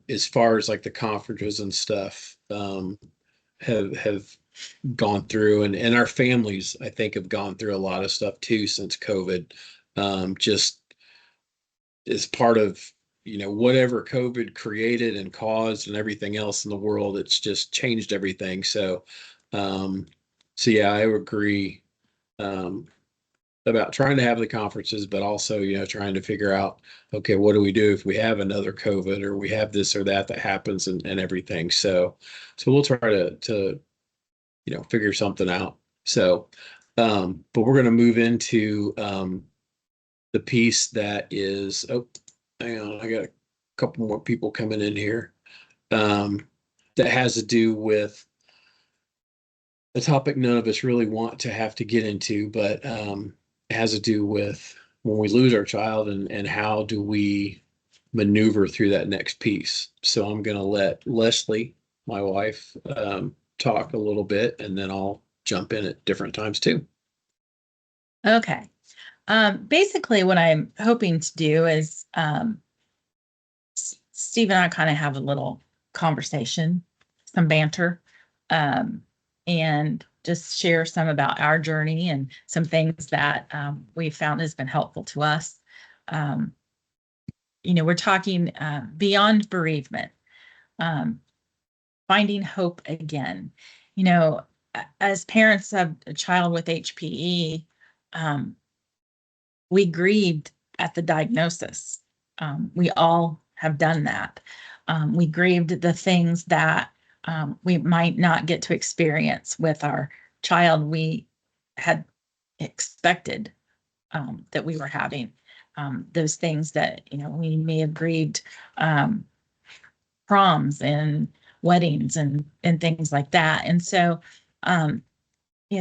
as far as like the conferences and stuff have gone through, and our families, I think, have gone through a lot of stuff too since COVID. Just is part of, whatever COVID created and caused and everything else in the world. It's just changed everything. So, yeah, I agree, about trying to have the conferences, but also, trying to figure out, okay, what do we do if we have another COVID or we have this or that happens and everything. So we'll try to, figure something out. So, but we're going to move into, the piece that is, oh, hang on, I got a couple more people coming in here, that has to do with a topic none of us really want to have to get into, but it has to do with when we lose our child and how do we maneuver through that next piece. So I'm going to let Leslie, my wife, talk a little bit, and then I'll jump in at different times too. Okay. Basically what I'm hoping to do is, Steve and I kind of have a little conversation, some banter, and just share some about our journey and some things that we found has been helpful to us. We're talking beyond bereavement, finding hope again. As parents of a child with HPE, we grieved at the diagnosis. We all have done that. We grieved the things that we might not get to experience with our child we had expected that we were having. Those things that, we may have grieved, proms and weddings and things like that. And so I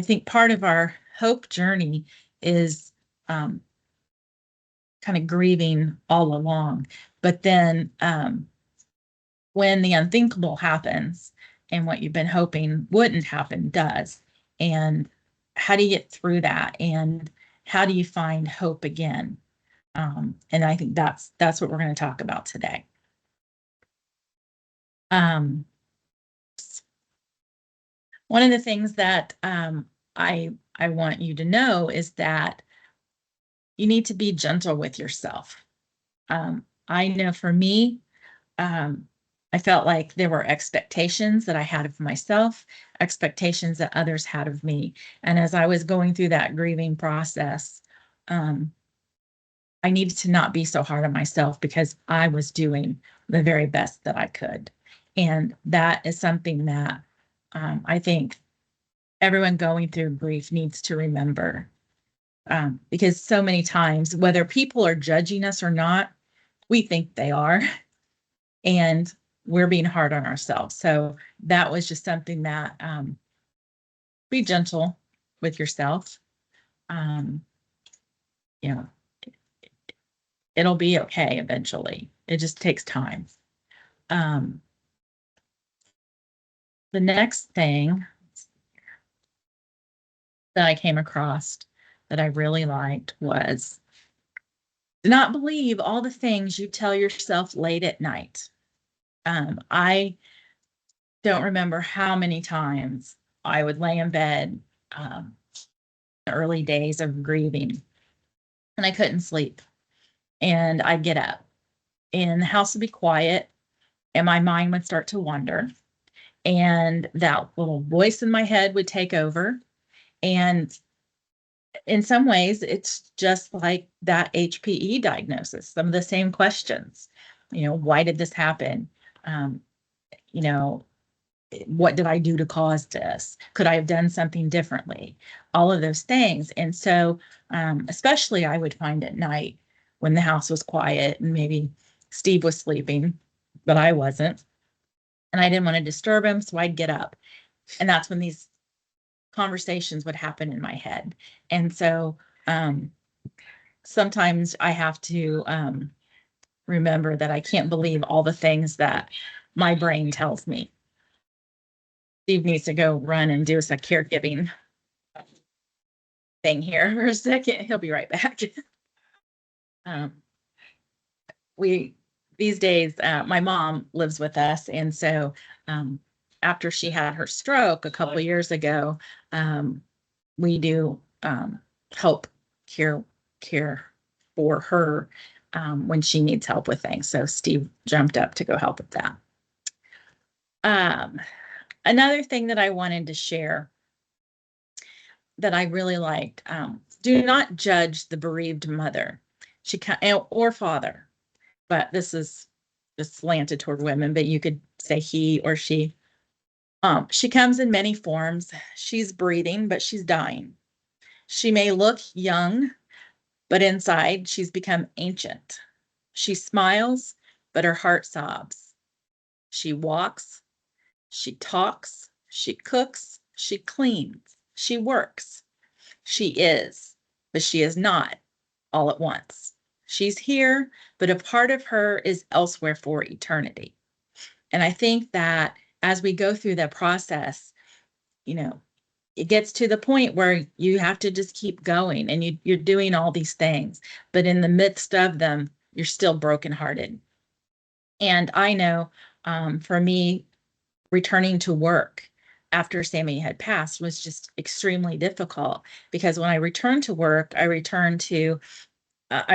think part of our hope journey is kind of grieving all along. But then when the unthinkable happens and what you've been hoping wouldn't happen does, and how do you get through that? And how do you find hope again? And I think that's what we're going to talk about today. One of the things that I want you to know is that you need to be gentle with yourself. I know for me, I felt like there were expectations that I had of myself, expectations that others had of me. And as I was going through that grieving process, I needed to not be so hard on myself because I was doing the very best that I could. And that is something that I think everyone going through grief needs to remember. Because so many times, whether people are judging us or not, we think they are. And we're being hard on ourselves. So that was just something that, be gentle with yourself. It'll be okay eventually. It just takes time. The next thing that I came across that I really liked was, do not believe all the things you tell yourself late at night. I don't remember how many times I would lay in bed, the early days of grieving, and I couldn't sleep. And I'd get up and the house would be quiet and my mind would start to wander. And that little voice in my head would take over. And in some ways, it's just like that HPE diagnosis, some of the same questions. Why did this happen? What did I do to cause this? Could I have done something differently? All of those things. And so, especially I would find at night when the house was quiet and maybe Steve was sleeping, but I wasn't. And I didn't want to disturb him, so I'd get up. And that's when these conversations would happen in my head. And so sometimes I have to remember that I can't believe all the things that my brain tells me. Steve needs to go run and do some caregiving thing here for a second. He'll be right back. These days, my mom lives with us. And so after she had her stroke a couple of years ago, we do help care for her when she needs help with things. So Steve jumped up to go help with that. Another thing that I wanted to share that I really liked, do not judge the bereaved mother or father, but this is slanted toward women, but you could say he or she. She comes in many forms. She's breathing, but she's dying. She may look young, but inside she's become ancient. She smiles, but her heart sobs. She walks, she talks, she cooks, she cleans, she works. She is, but she is not all at once. She's here, but a part of her is elsewhere for eternity. And I think that as we go through that process, it gets to the point where you have to just keep going and you're doing all these things, but in the midst of them, you're still brokenhearted. And I know for me, returning to work after Sammy had passed was just extremely difficult because when I returned to work, I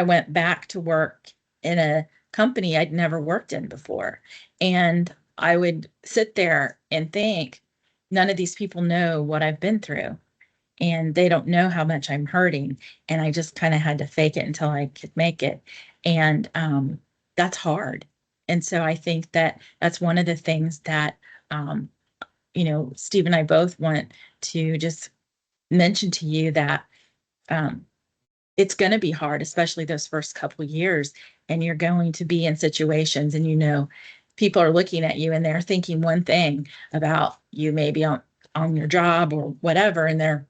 went back to work in a company I'd never worked in before. And I would sit there and think, none of these people know what I've been through and they don't know how much I'm hurting. And I just kind of had to fake it until I could make it. And that's hard. And so I think that that's one of the things that, Steve and I both want to just mention to you that it's going to be hard, especially those first couple of years. And you're going to be in situations and, people are looking at you and they're thinking one thing about you maybe on your job or whatever. And they're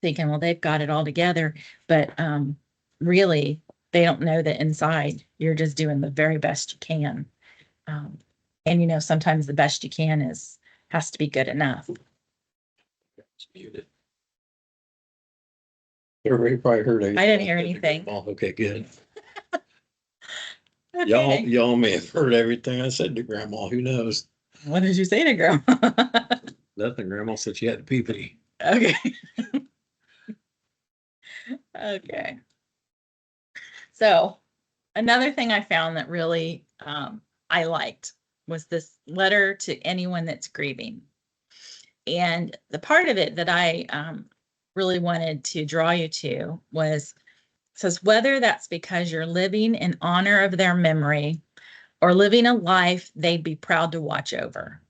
thinking, well, they've got it all together. But really, they don't know that inside you're just doing the very best you can. And, sometimes the best you can has to be good enough. It's muted. Everybody probably heard it. I didn't hear anything. Oh, okay, good. Okay. Y'all may have heard everything I said to Grandma. Who knows? What did you say to Grandma? Nothing. Grandma said she had the pee. Okay. Okay. So another thing I found that really I liked was this letter to anyone that's grieving. And the part of it that I really wanted to draw you to says, whether that's because you're living in honor of their memory or living a life they'd be proud to watch over,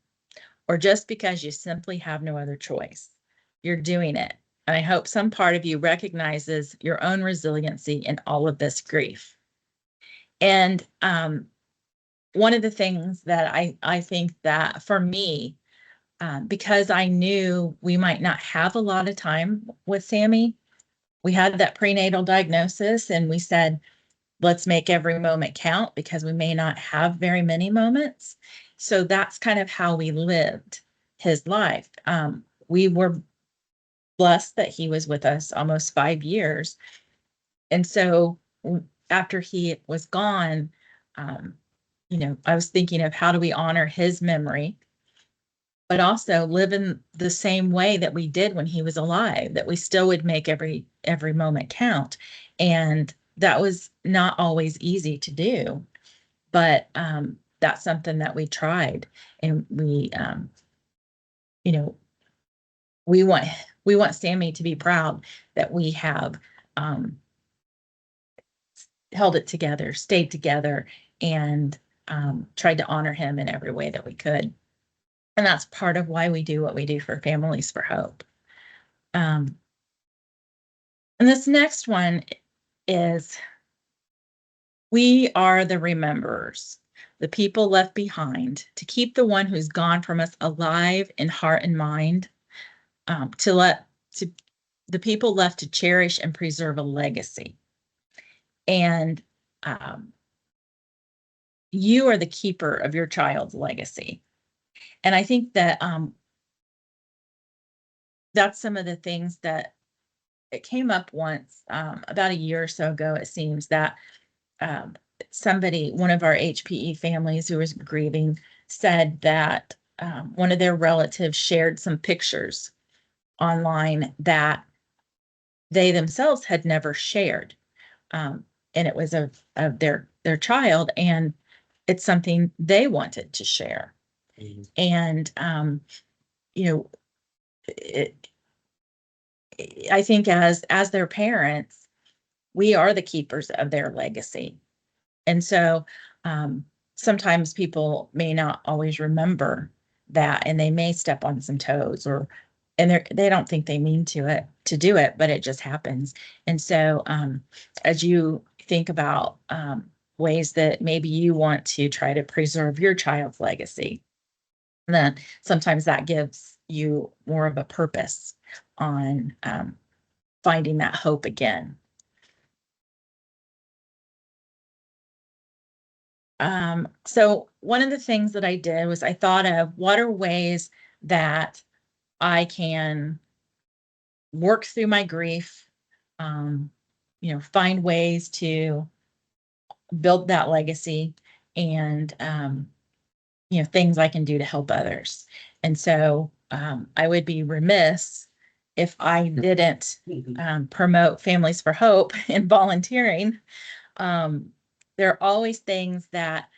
or just because you simply have no other choice, you're doing it. And I hope some part of you recognizes your own resiliency in all of this grief. And one of the things that I think that for me, because I knew we might not have a lot of time with Sammy, we had that prenatal diagnosis and we said, let's make every moment count because we may not have very many moments. So that's kind of how we lived his life. We were blessed that he was with us almost 5 years. And so after he was gone, I was thinking of how do we honor his memory, but also live in the same way that we did when he was alive, that we still would make every moment count. And that was not always easy to do, but that's something that we tried. And we want Sammy to be proud that we have held it together, stayed together, and tried to honor him in every way that we could. And that's part of why we do what we do for Families for Hope. And this next one is, we are the rememberers, the people left behind to keep the one who's gone from us alive in heart and mind, to the people left to cherish and preserve a legacy. And you are the keeper of your child's legacy. And I think that that's some of the things that it came up once, about a year or so ago, it seems that one of our HPE families who was grieving said that one of their relatives shared some pictures online that they themselves had never shared. and it was of their child, and it's something they wanted to share. And you know, it, I think as their parents, we are the keepers of their legacy. And so sometimes people may not always remember that, and they may step on some toes, and they don't think they mean to do it, but it just happens. And so as you think about ways that maybe you want to try to preserve your child's legacy, then sometimes that gives you more of a purpose on finding that hope again. So one of the things that I did was I thought of what are ways that I can work through my grief, find ways to build that legacy, and things I can do to help others. And so I would be remiss if I didn't promote Families for Hope in volunteering. There are always things that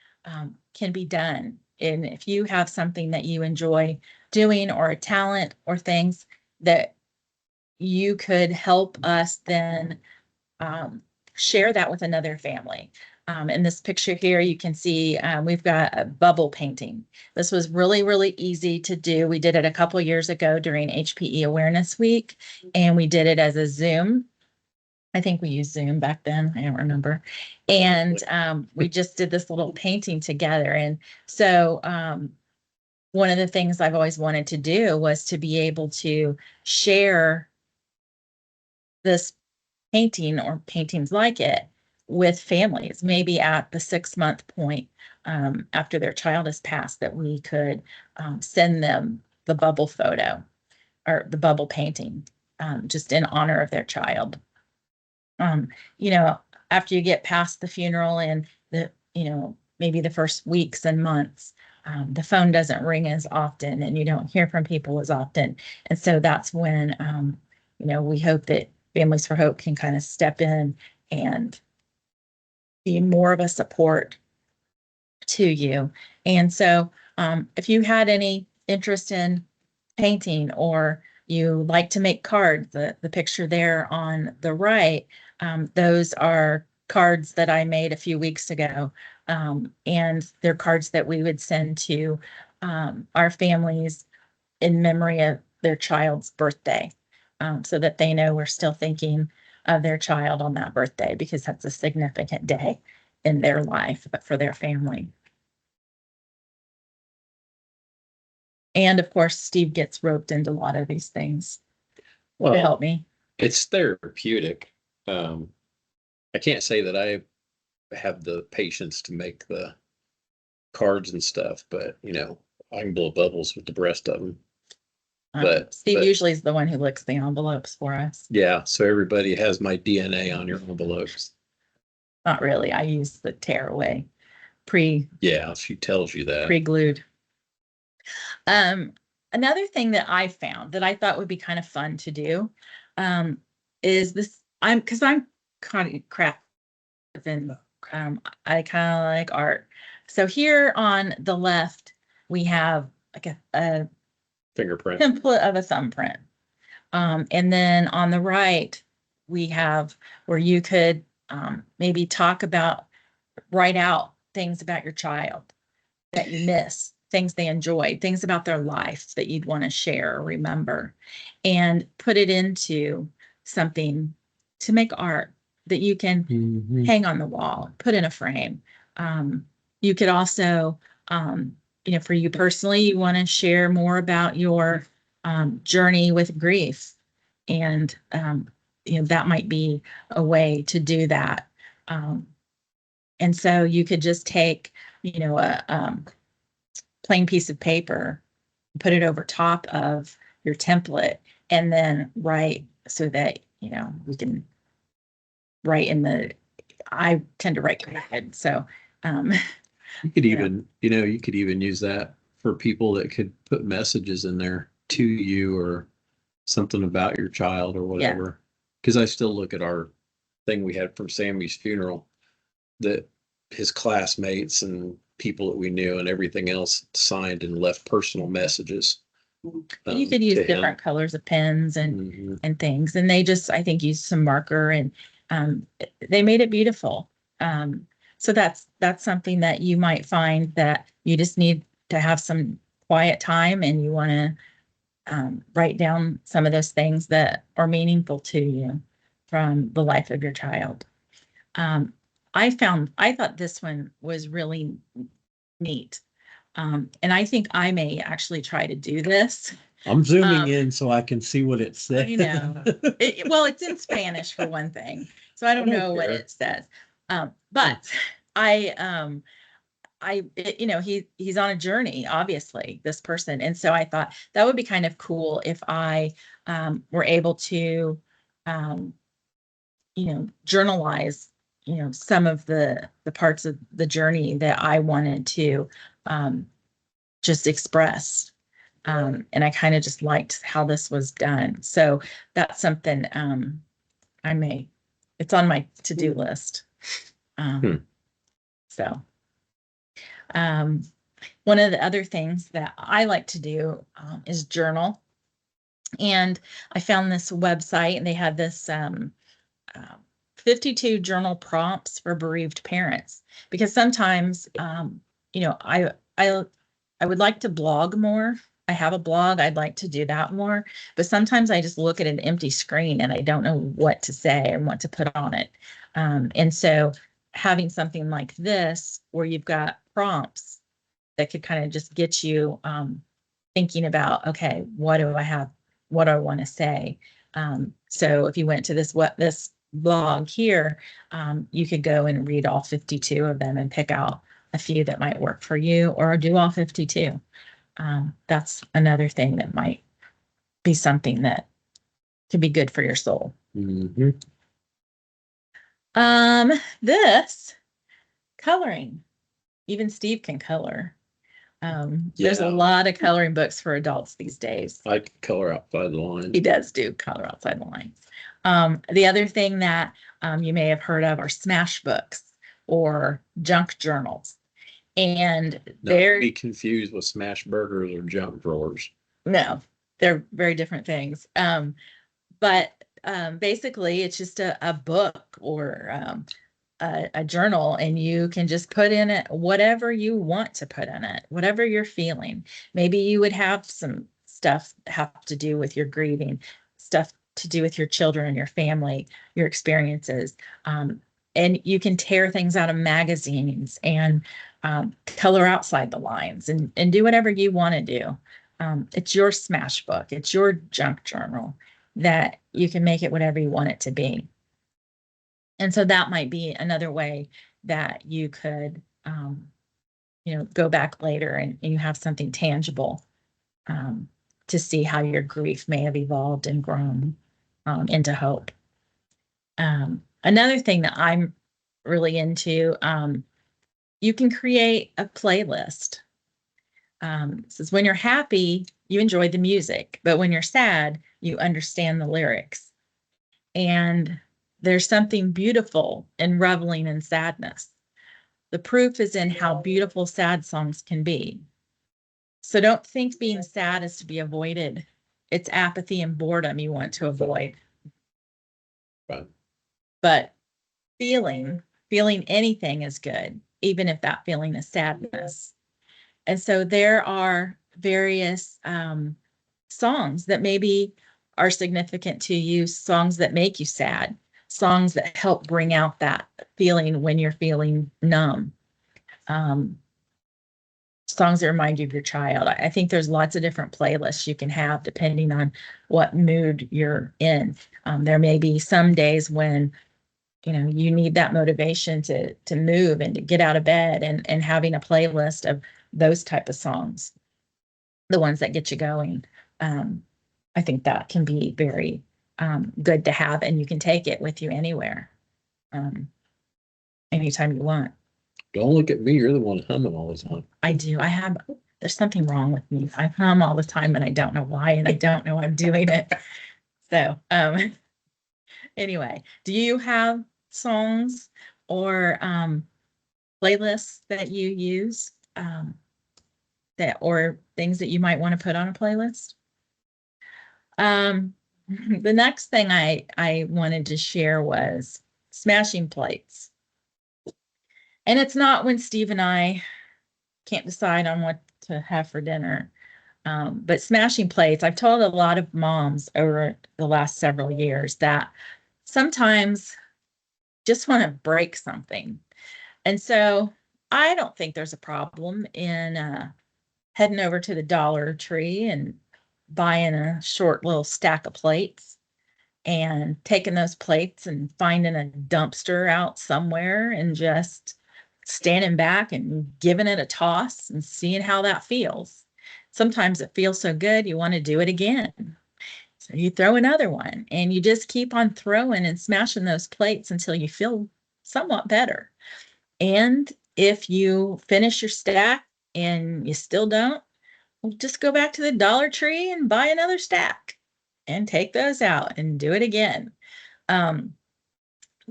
can be done. And if you have something that you enjoy doing, or a talent, or things that you could help us then share that with another family. In this picture here, you can see we've got a bubble painting. This was really, really easy to do. We did it a couple years ago during HPE Awareness Week, and we did it as a Zoom. I think we used Zoom back then. I don't remember. And we just did this little painting together. And so one of the things I've always wanted to do was to be able to share this painting or paintings like it with families, maybe at the 6-month point after their child has passed, that we could send them the bubble photo or the bubble painting just in honor of their child. After you get past the funeral and maybe the first weeks and months, the phone doesn't ring as often and you don't hear from people as often. And so that's when, we hope that Families for Hope can kind of step in and be more of a support to you. And so if you had any interest in painting, or you like to make cards, the picture there on the right, those are cards that I made a few weeks ago. And they're cards that we would send to our families in memory of their child's birthday, so that they know we're still thinking of their child on that birthday, because that's a significant day in their life, but for their family. And of course, Steve gets roped into a lot of these things to help me. It's therapeutic. I can't say that I have the patience to make the cards and stuff, but I can blow bubbles with the rest of them. But Steve usually is the one who licks the envelopes for us. Yeah, so everybody has my DNA on your envelopes. Not really. I use the tearaway Yeah, she tells you that. Pre-glued. Another thing that I found that I thought would be kind of fun to do is this. I'm kind of craft, and I kind of like art. So here on the left, we have like a fingerprint template of a thumbprint. And then on the right, we have where you could maybe write out things about your child that you miss, things they enjoyed, things about their life that you'd want to share or remember, and put it into something to make art that you can hang on the wall, put in a frame. You could also, for you personally, you want to share more about your journey with grief. And, that might be a way to do that. And so you could just take, a plain piece of paper, put it over top of your template, and then write so that, we can write I tend to write ahead. So, you could even, you could even use that for people that could put messages in there to you or something about your child or whatever. Because I still look at our thing we had from Sammy's funeral, that his classmates and people that we knew and everything else signed and left personal messages. You could use to him. different colors of pens Mhm. and things, and they just, I think, used some marker, and they made it beautiful. So that's something that you might find that you just need to have some quiet time, and you want to write down some of those things that are meaningful to you from the life of your child. I thought this one was really neat. And I think I may actually try to do this. I'm zooming in so I can see what it says. You know, well, it's in Spanish for one thing, so I don't know what it says. But you know, he's on a journey, obviously, this person. And so I thought that would be kind of cool if I were able to, you know, journalize, you know, some of the parts of the journey that I wanted to just express. And I kind of just liked how this was done. So that's something it's on my to-do list. So one of the other things that I like to do is journal. And I found this website, and they had this 52 journal prompts for bereaved parents, because sometimes, you know, I would like to blog more. I have a blog. I'd like to do that more, but sometimes I just look at an empty screen and I don't know what to say and what to put on it. And so having something like this, where you've got prompts that could kind of just get you thinking about, okay, what do I have? What do I want to say? So if you went to this blog here, you could go and read all 52 of them and pick out a few that might work for you, or do all 52. That's another thing that might be something that could be good for your soul. Mm-hmm. This coloring, even Steve can color. There's a lot of coloring books for adults these days. I can color outside the lines. He does do color outside the lines. The other thing that you may have heard of are smash books or junk journals. And they're be confused with smash burgers or junk drawers. No, they're very different things. But basically it's just a book or a journal, and you can just put in it whatever you want to put in it, whatever you're feeling. Maybe you would have some stuff have to do with your grieving, stuff to do with your children and your family, your experiences. And you can tear things out of magazines and color outside the lines and do whatever you want to do. It's your smash book. It's your junk journal that you can make it whatever you want it to be. And so that might be another way that you could, you know, go back later and you have something tangible to see how your grief may have evolved and grown into hope. Another thing that I'm really into, you can create a playlist. Says when you're happy, you enjoy the music, but when you're sad, you understand the lyrics. And there's something beautiful in reveling in sadness. The proof is in how beautiful sad songs can be. So don't think being sad is to be avoided. It's apathy and boredom you want to avoid. Right. But feeling anything is good, even if that feeling is sadness. And so there are various songs that maybe are significant to you, songs that make you sad, songs that help bring out that feeling when you're feeling numb, songs that remind you of your child. I think there's lots of different playlists you can have depending on what mood you're in. There may be some days when, you know, you need that motivation to move and to get out of bed, and having a playlist of those type of songs, the ones that get you going. I think that can be very good to have, and you can take it with you anywhere, anytime you want. Don't look at me. You're the one humming all the time. I do. There's something wrong with me. I hum all the time and I don't know why, and I don't know I'm doing it. So, anyway, do you have songs or playlists that you use that or things that you might want to put on a playlist. The next thing I wanted to share was smashing plates. And it's not when Steve and I can't decide on what to have for dinner. But smashing plates, I've told a lot of moms over the last several years that sometimes just want to break something. And so I don't think there's a problem in heading over to the Dollar Tree and buying a short little stack of plates and taking those plates and finding a dumpster out somewhere and just standing back and giving it a toss and seeing how that feels. Sometimes it feels so good, you want to do it again. So you throw another one and you just keep on throwing and smashing those plates until you feel somewhat better. And if you finish your stack and you still don't, well, just go back to the Dollar Tree and buy another stack and take those out and do it again.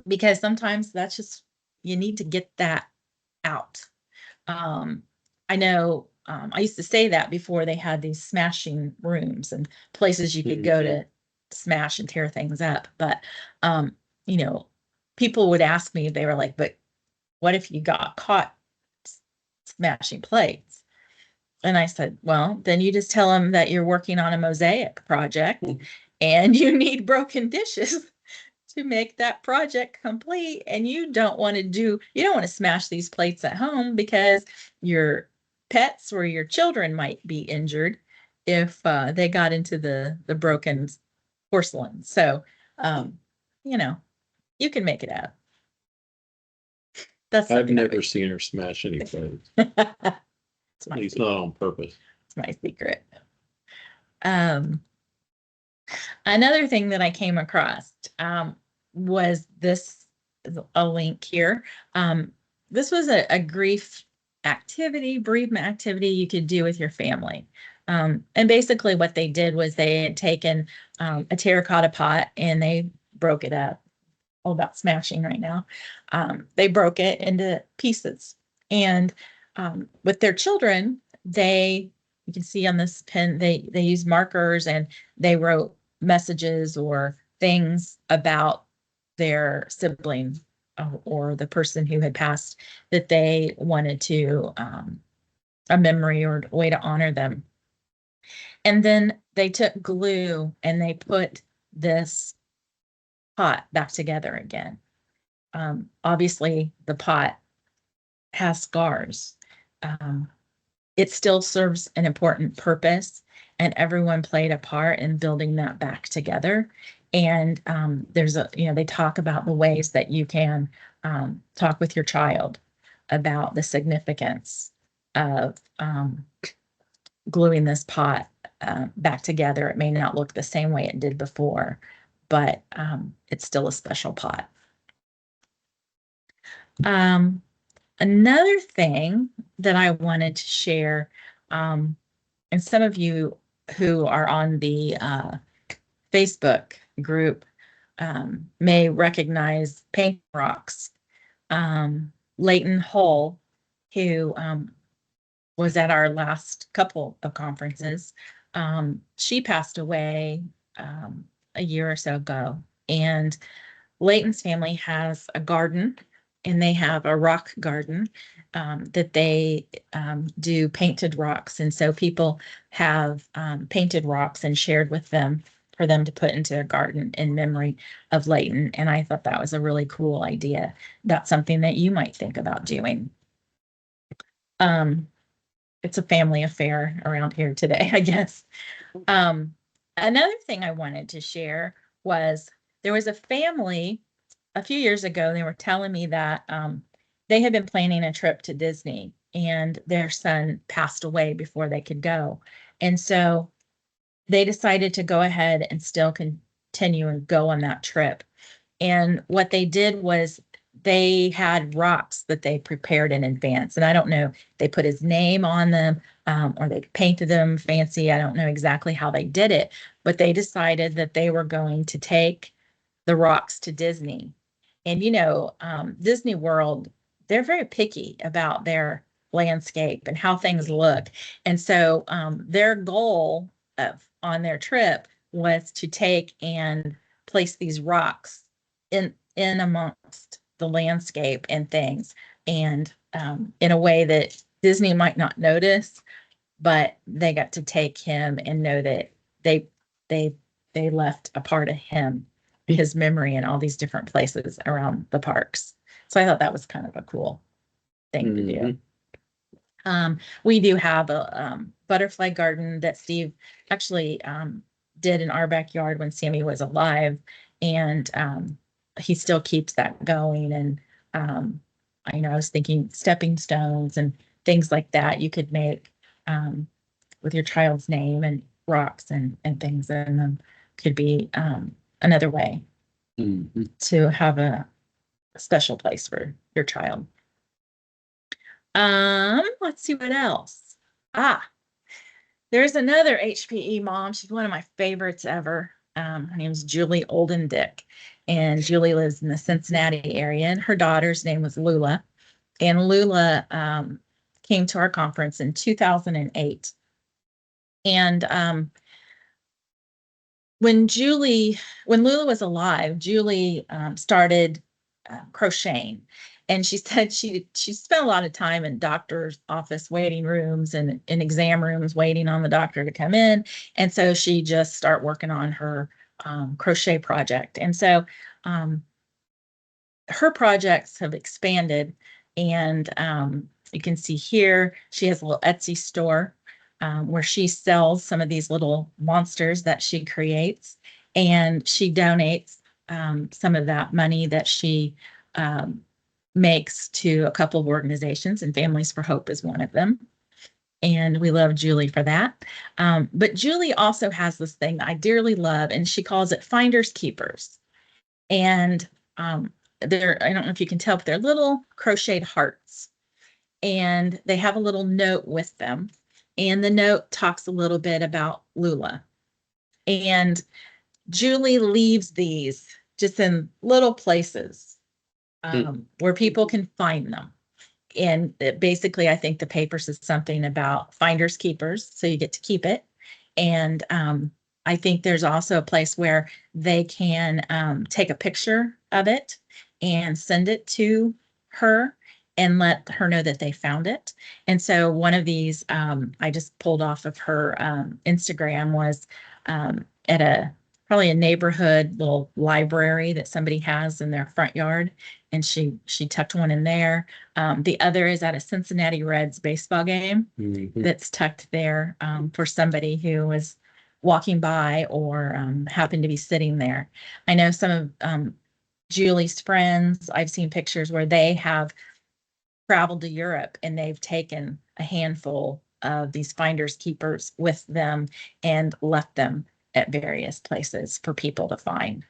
Because sometimes that's just, you need to get that out. I know I used to say that before they had these smashing rooms and places you could go to smash and tear things up. But, you know, people would ask me, they were like, but what if you got caught smashing plates? And I said, well, then you just tell them that you're working on a mosaic project and you need broken dishes to make that project complete. And you don't want to smash these plates at home because your pets or your children might be injured if they got into the broken porcelain. So, you know, you can make it up. That's I've never seen her smash any plates. At least not on purpose. It's my secret. Another thing that I came across was this, a link here. This was a grief activity, bereavement activity you could do with your family. And basically what they did was they had taken a terracotta pot and they broke it up. All about smashing right now. They broke it into pieces. And with their children, you can see on this pen, they use markers and they wrote messages or things about their sibling or the person who had passed that they wanted to, a memory or a way to honor them. And then they took glue and they put this pot back together again. Obviously, the pot has scars. It still serves an important purpose, and everyone played a part in building that back together. And they talk about the ways that you can talk with your child about the significance of gluing this pot back together. It may not look the same way it did before, but it's still a special pot. Another thing that I wanted to share, and some of you who are on the Facebook group may recognize Paint Rocks. Leighton Hull, who was at our last couple of conferences, she passed away a year or so ago. And Leighton's family has a garden and they have a rock garden that they do painted rocks. And so people have painted rocks and shared with them for them to put into their garden in memory of Leighton. And I thought that was a really cool idea. That's something that you might think about doing. It's a family affair around here today, I guess. Another thing I wanted to share was there was a family a few years ago. They were telling me that they had been planning a trip to Disney and their son passed away before they could go. And so they decided to go ahead and still continue and go on that trip. And what they did was they had rocks that they prepared in advance. And I don't know, they put his name on them or they painted them fancy. I don't know exactly how they did it, but they decided that they were going to take the rocks to Disney And, you know, Disney World, they're very picky about their landscape and how things look. And so their goal on their trip was to take and place these rocks in amongst the landscape and things, and in a way that Disney might not notice, but they got to take him and know that they they they left a part of him, his memory, in all these different places around the parks. So I thought that was kind of a cool thing to do. We do have a butterfly garden that Steve actually did in our backyard when Sammy was alive, and he still keeps that going. And I know I was thinking stepping stones and things like that you could make with your child's name, and rocks and things, and could be another way to have a special place for your child. Let's see what else. There's another HPE mom. She's one of my favorites ever. Her name's Julie Oldendick, and Julie lives in the Cincinnati area, and her daughter's name was Lula. And Lula came to our conference in 2008. And when Lula was alive, Julie started crocheting. And she said she spent a lot of time in doctor's office waiting rooms and in exam rooms waiting on the doctor to come in. And so she just started working on her crochet project. And so her projects have expanded. And you can see here, she has a little Etsy store where she sells some of these little monsters that she creates. And she donates some of that money that she makes to a couple of organizations, and Families for Hope is one of them. And we love Julie for that. But Julie also has this thing I dearly love, and she calls it Finders Keepers. And I don't know if you can tell, but they're little crocheted hearts. And they have a little note with them. And the note talks a little bit about Lula. And Julie leaves these just in little places where people can find them. And basically, I think the paper says something about finders keepers, so you get to keep it. And I think there's also a place where they can take a picture of it and send it to her and let her know that they found it. And so one of these I just pulled off of her Instagram was at probably a neighborhood little library that somebody has in their front yard. And she tucked one in there. The other is at a Cincinnati Reds baseball game that's tucked there for somebody who was walking by or happened to be sitting there. I know some of Julie's friends, I've seen pictures where they have traveled to Europe and they've taken a handful of these finders keepers with them and left them at various places for people to find.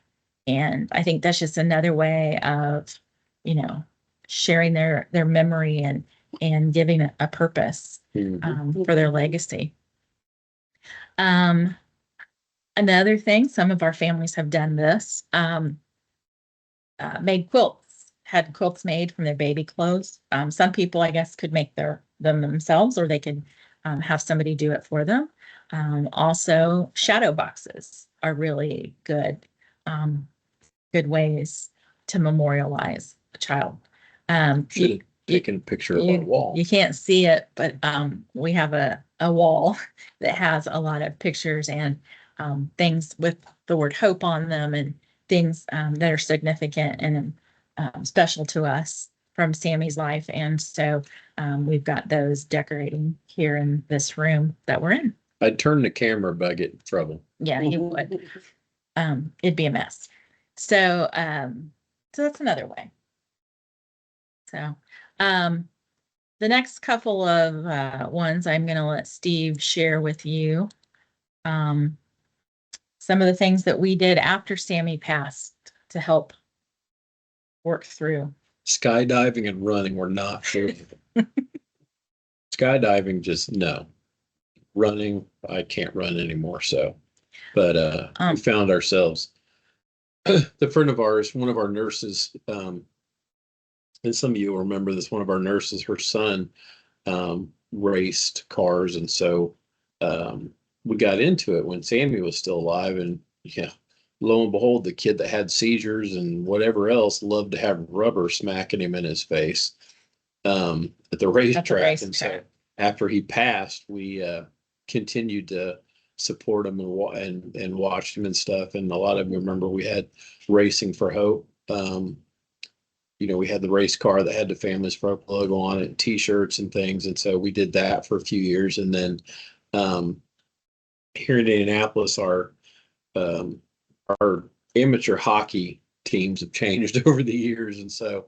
And I think that's just another way of, sharing their memory and giving a purpose for their legacy. Another thing, some of our families have done this, made quilts, had quilts made from their baby clothes. Some people, I guess, could make them themselves, or they could have somebody do it for them. Also, shadow boxes are really good ways to memorialize a child. Should have taken a picture of our wall. You can't see it, but we have a wall that has a lot of pictures and things with the word hope on them, and things that are significant and special to us from Sammy's life. And so we've got those decorating here in this room that we're in. I'd turn the camera, but I get in trouble. Yeah, you would. It'd be a mess. So that's another way. So the next couple of ones I'm going to let Steve share with you. Some of the things that we did after Sammy passed to help work through. Skydiving and running were not for skydiving, just no. Running, I can't run anymore. So, but we found ourselves the friend of ours, one of our nurses, and some of you will remember this, one of our nurses, her son, raced cars. And so, we got into it when Sammy was still alive, and yeah, lo and behold, the kid that had seizures and whatever else loved to have rubber smacking him in his face, at the racetrack. And so after he passed, we, continued to support him and watched him and stuff. And a lot of you remember we had Racing for Hope. We had the race car that had the Families for Hope logo on it, T-shirts and things. And so we did that for a few years. And then, here in Indianapolis, our amateur hockey teams have changed over the years. And so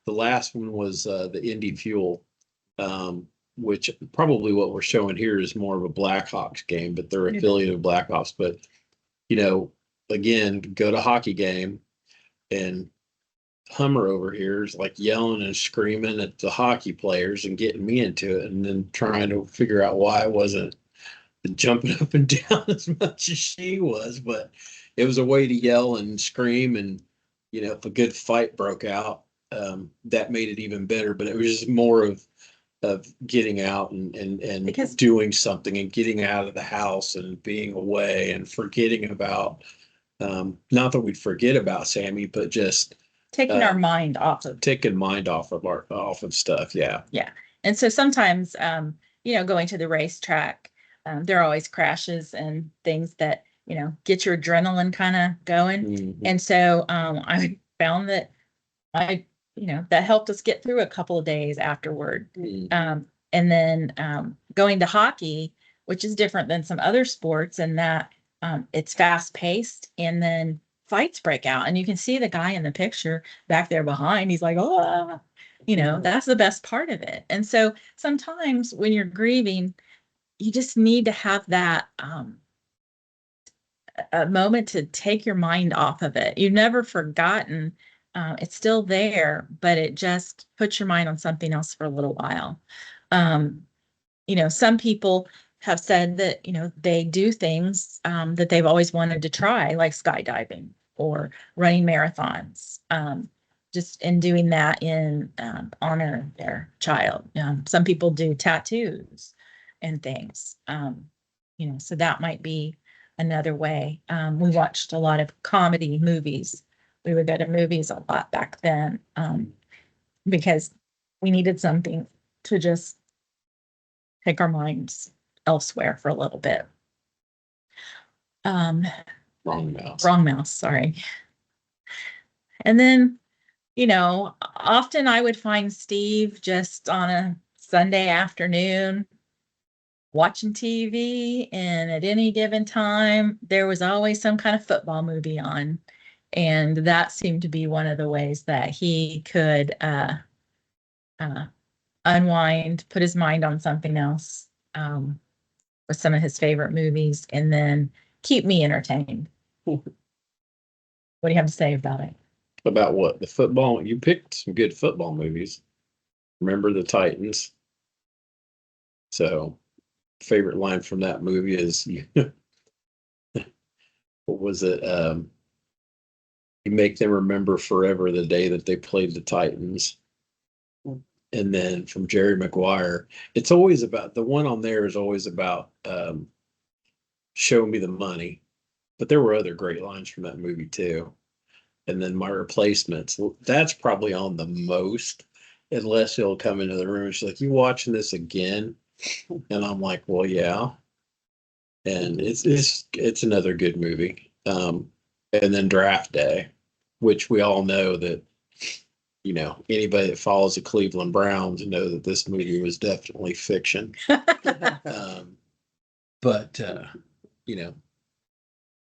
the last one was, the Indy Fuel, which probably what we're showing here is more of a Blackhawks game, but they're affiliate of Blackhawks. But, again, go to hockey game, and Hummer over here is like yelling and screaming at the hockey players and getting me into it, and then trying to figure out why I wasn't jumping up and down as much as she was. But it was a way to yell and scream. And, if a good fight broke out, that made it even better. But it was just more of getting out and Because- doing something and getting out of the house and being away and forgetting about, not that we'd forget about Sammy, but just taking our mind off of off of stuff. Yeah. Yeah. And so sometimes, going to the racetrack, there are always crashes and things that, get your adrenaline kind of going. Mhm. And so I found that that helped us get through a couple of days afterward. Mhm. And then going to hockey, which is different than some other sports, in that it's fast paced, and then fights break out. And you can see the guy in the picture back there behind. He's like, oh, that's the best part of it. And so sometimes when you're grieving, you just need to have that a moment to take your mind off of it. You've never forgotten. It's still there, but it just puts your mind on something else for a little while. Some people have said that, they do things that they've always wanted to try, like skydiving or running marathons, just in doing that in honor of their child. Some people do tattoos and things, so that might be another way. We watched a lot of comedy movies. We would go to movies a lot back then, because we needed something to just take our minds elsewhere for a little bit. Wrong mouse, sorry. And then, often I would find Steve just on a Sunday afternoon watching TV, and at any given time, there was always some kind of football movie on. And that seemed to be one of the ways that he could unwind, put his mind on something else, with some of his favorite movies, and then keep me entertained. What do you have to say about it? About what? The football? You picked some good football movies. Remember the Titans. So, favorite line from that movie is, what was it? You make them remember forever the day that they played the Titans. And then from Jerry Maguire, it's always about, the one on there is always about, show me the money. But there were other great lines from that movie too. And then My Replacements, that's probably on the most, unless he'll come into the room and she's like, you watching this again? And I'm like, well, yeah. And it's another good movie. And then Draft Day, which we all know that, anybody that follows the Cleveland Browns know that this movie was definitely fiction. But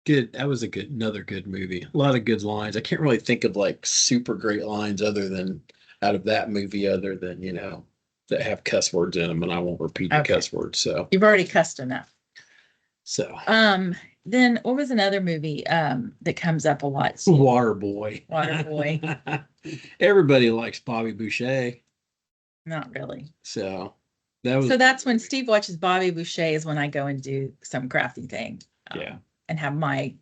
good. That was another good movie. A lot of good lines. I can't really think of like super great lines out of that movie, other than, that have cuss words in them, and I won't repeat the cuss words. So You've already cussed enough. So then what was another movie that comes up a lot? Waterboy. Waterboy. Everybody likes Bobby Boucher. Not really. So that's when Steve watches Bobby Boucher, is when I go and do some crafty thing. Yeah. And have my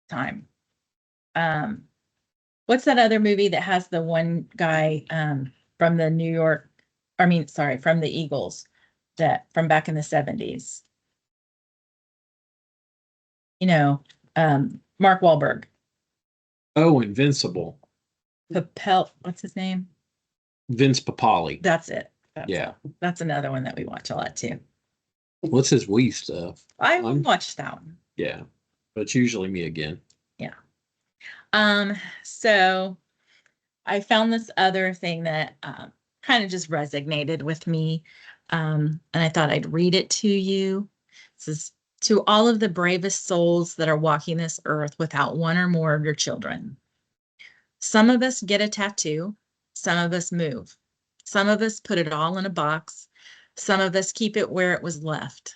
time. what's that other movie that has the one guy from the New York, from the Eagles, that from back in the 70s? Mark Wahlberg. Oh, Invincible. What's his name? Vince Papali. That's it. Yeah. That's another one that we watch a lot too. What's his Wii stuff? I watched that one. Yeah. But it's usually me again. Yeah. So I found this other thing that kind of just resonated with me. And I thought I'd read it to you. This is to all of the bravest souls that are walking this earth without one or more of your children. Some of us get a tattoo. Some of us move. Some of us put it all in a box. Some of us keep it where it was left.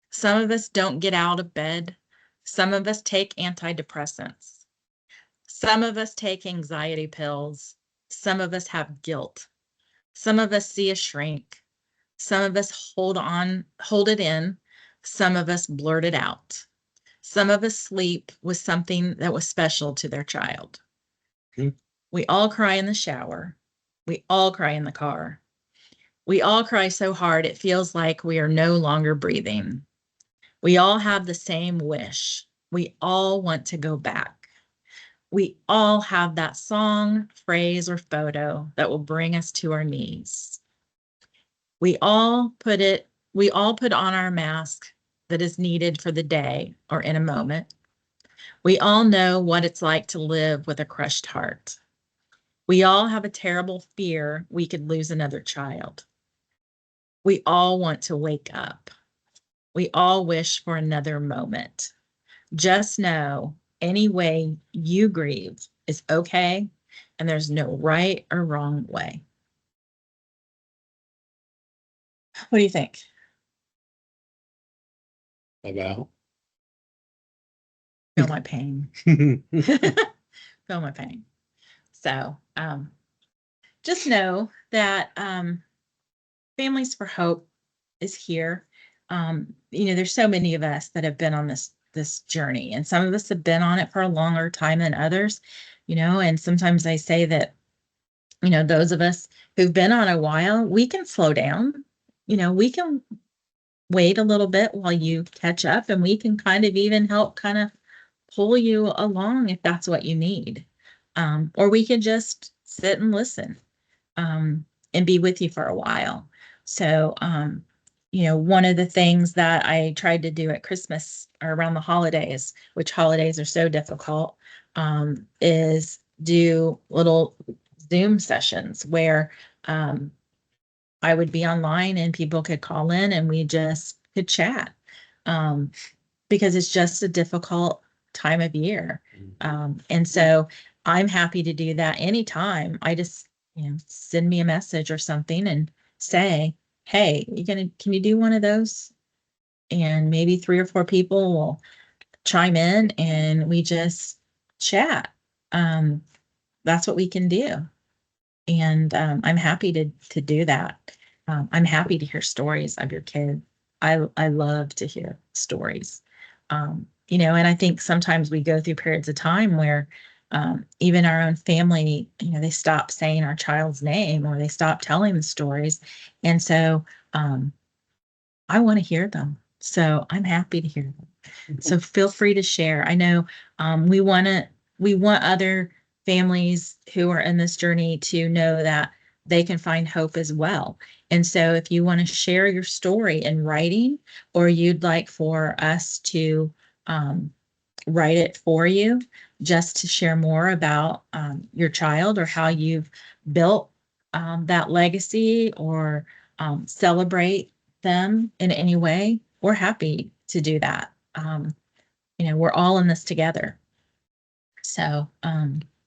Some of us don't get out of bed. Some of us take antidepressants. Some of us take anxiety pills. Some of us have guilt. Some of us see a shrink. Some of us hold it in. Some of us blurt it out. Some of us sleep with something that was special to their child. We all cry in the shower. We all cry in the car. We all cry so hard it feels like we are no longer breathing. We all have the same wish. We all want to go back. We all have that song, phrase, or photo that will bring us to our knees. We all put on our mask that is needed for the day or in a moment. We all know what it's like to live with a crushed heart. We all have a terrible fear we could lose another child. We all want to wake up. We all wish for another moment. Just know any way you grieve is okay, and there's no right or wrong way. What do you think? About? Feel my pain. Feel my pain. So just know that Families for Hope is here. There's so many of us that have been on this journey, and some of us have been on it for a longer time than others, and sometimes I say that, those of us who've been on a while, we can slow down, we can wait a little bit while you catch up, and we can kind of even help kind of pull you along if that's what you need. Or we can just sit and listen and be with you for a while. So, one of the things that I tried to do at Christmas or around the holidays, which holidays are so difficult, is do little Zoom sessions where I would be online and people could call in and we just could chat, because it's just a difficult time of year. And so I'm happy to do that anytime. I just, send me a message or something and say, hey, can you do one of those? And maybe 3 or 4 people will chime in and we just chat. That's what we can do. And I'm happy to do that. I'm happy to hear stories of your kids. I love to hear stories. And I think sometimes we go through periods of time where even our own family, they stop saying our child's name or they stop telling the stories. And so I want to hear them. So I'm happy to hear them. So feel free to share. I know we want other families who are in this journey to know that they can find hope as well. And so if you want to share your story in writing, or you'd like for us to write it for you, just to share more about your child or how you've built that legacy, or celebrate them in any way, we're happy to do that. We're all in this together. So,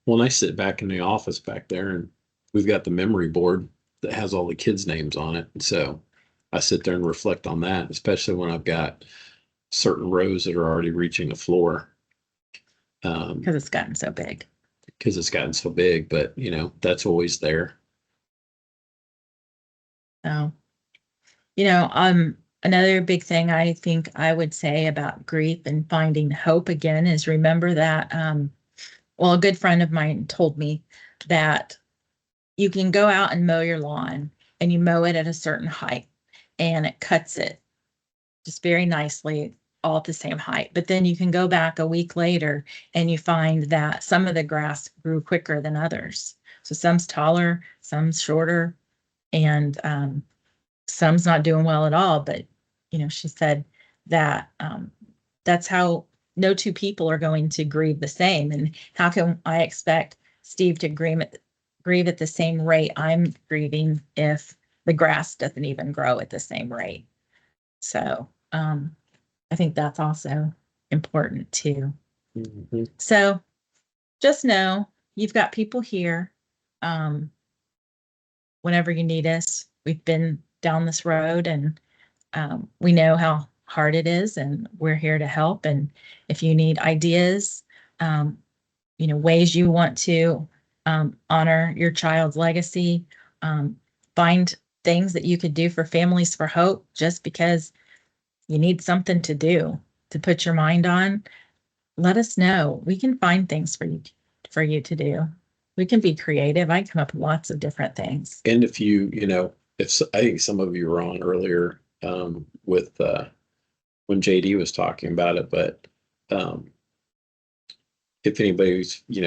Well, I sit back in the office back there and we've got the memory board that has all the kids' names on it. And so I sit there and reflect on that, especially when I've got certain rows that are already reaching the floor. Because it's gotten so big. But that's always there. So, another big thing I think I would say about grief and finding hope again is remember that well, a good friend of mine told me that you can go out and mow your lawn and you mow it at a certain height and it cuts it just very nicely all at the same height. But then you can go back a week later and you find that some of the grass grew quicker than others. So some's taller, some's shorter, and some's not doing well at all. But, she said that that's how no two people are going to grieve the same. And how can I expect Steve to grieve at the same rate I'm grieving if the grass doesn't even grow at the same rate? So I think that's also important too. Mhm. So just know you've got people here whenever you need us. We've been down this road and we know how hard it is, and we're here to help. And if you need ideas, ways you want to honor your child's legacy, find things that you could do for Families for Hope just because you need something to do to put your mind on, let us know. We can find things for you to do. We can be creative. I come up with lots of different things. And if I think some of you were on earlier with when JD was talking about it, but if anybody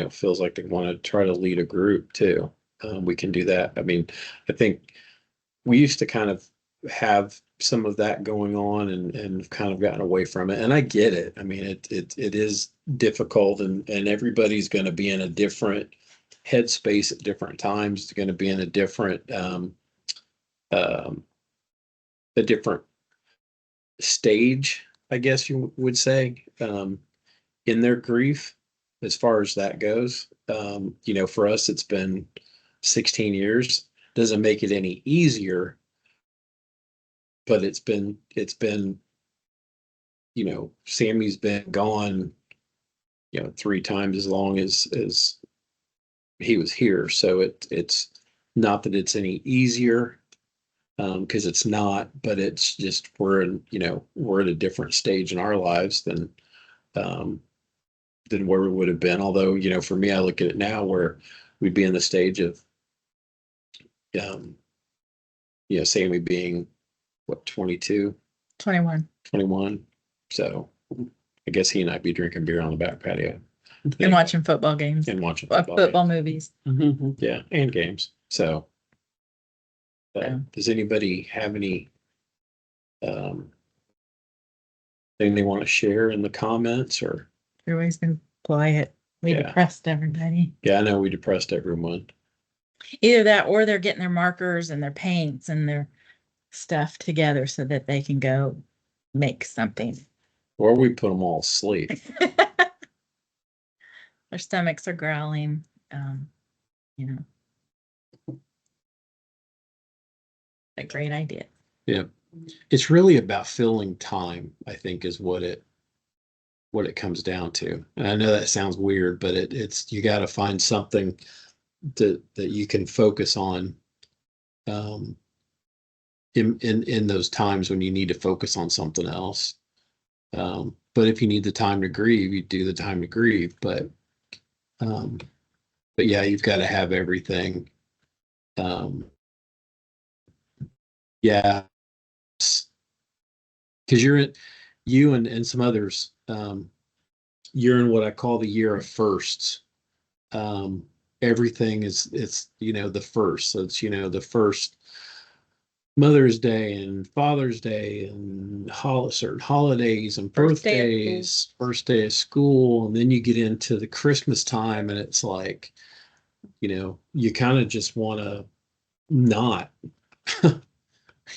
feels like they want to try to lead a group too, we can do that. I mean, I think we used to kind of have some of that going on and kind of gotten away from it. And I get it. I mean, it is difficult, and everybody's going to be in a different headspace at different times. It's going to be in a different stage, I guess you would say, in their grief, as far as that goes. For us, it's been 16 years. Doesn't make it any easier, but it's been, Sammy's been gone, 3 times as long as he was here. So it's not that it's any easier, because it's not, but it's just we're at a different stage in our lives than where we would have been. Although, for me, I look at it now where we'd be in the stage of Sammy being what, 22, 21. So I guess he and I'd be drinking beer on the back patio And watching football games. and watching Football movies. Yeah, and games. So does anybody have any thing they want to share in the comments? Or Everybody's been quiet. We depressed everybody. Yeah, I know we depressed everyone. Either that or they're getting their markers and their paints and their stuff together so that they can go make something. Or we put them all to sleep. Their stomachs are growling. A great idea. Yeah. It's really about filling time, I think, is what it comes down to. And I know that sounds weird, but it's you got to find something that you can focus on in those times when you need to focus on something else. But if you need the time to grieve, you do the time to grieve. But yeah, you've got to have everything. Yeah, because you and some others, you're in what I call the year of firsts. Everything it's the first. So it's the first Mother's Day and Father's Day and certain holidays and birthdays, first day of school, and then you get into the Christmas time, and it's like, you kind of just want to not.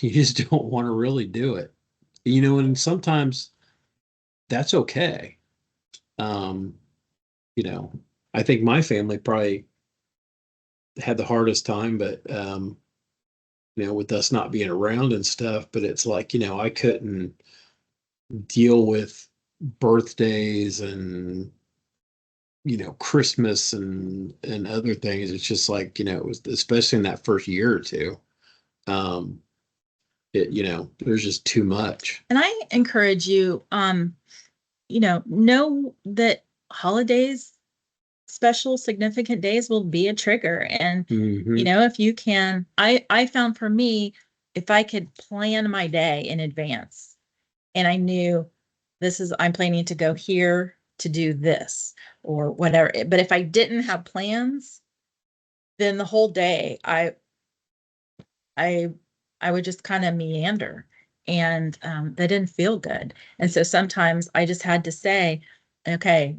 You just don't want to really do it, and sometimes that's okay. I think my family probably had the hardest time, but with us not being around and stuff, but it's like, I couldn't deal with birthdays and, Christmas and other things. It's just like, it was, especially in that first year or two, there's just too much. And I encourage you, know that holidays special significant days will be a trigger. And, Mhm. you know, if you can, I found for me, if I could plan my day in advance and I knew I'm planning to go here to do this or whatever. But if I didn't have plans, then the whole day I I would just kind of meander, and that didn't feel good. And so sometimes I just had to say, okay,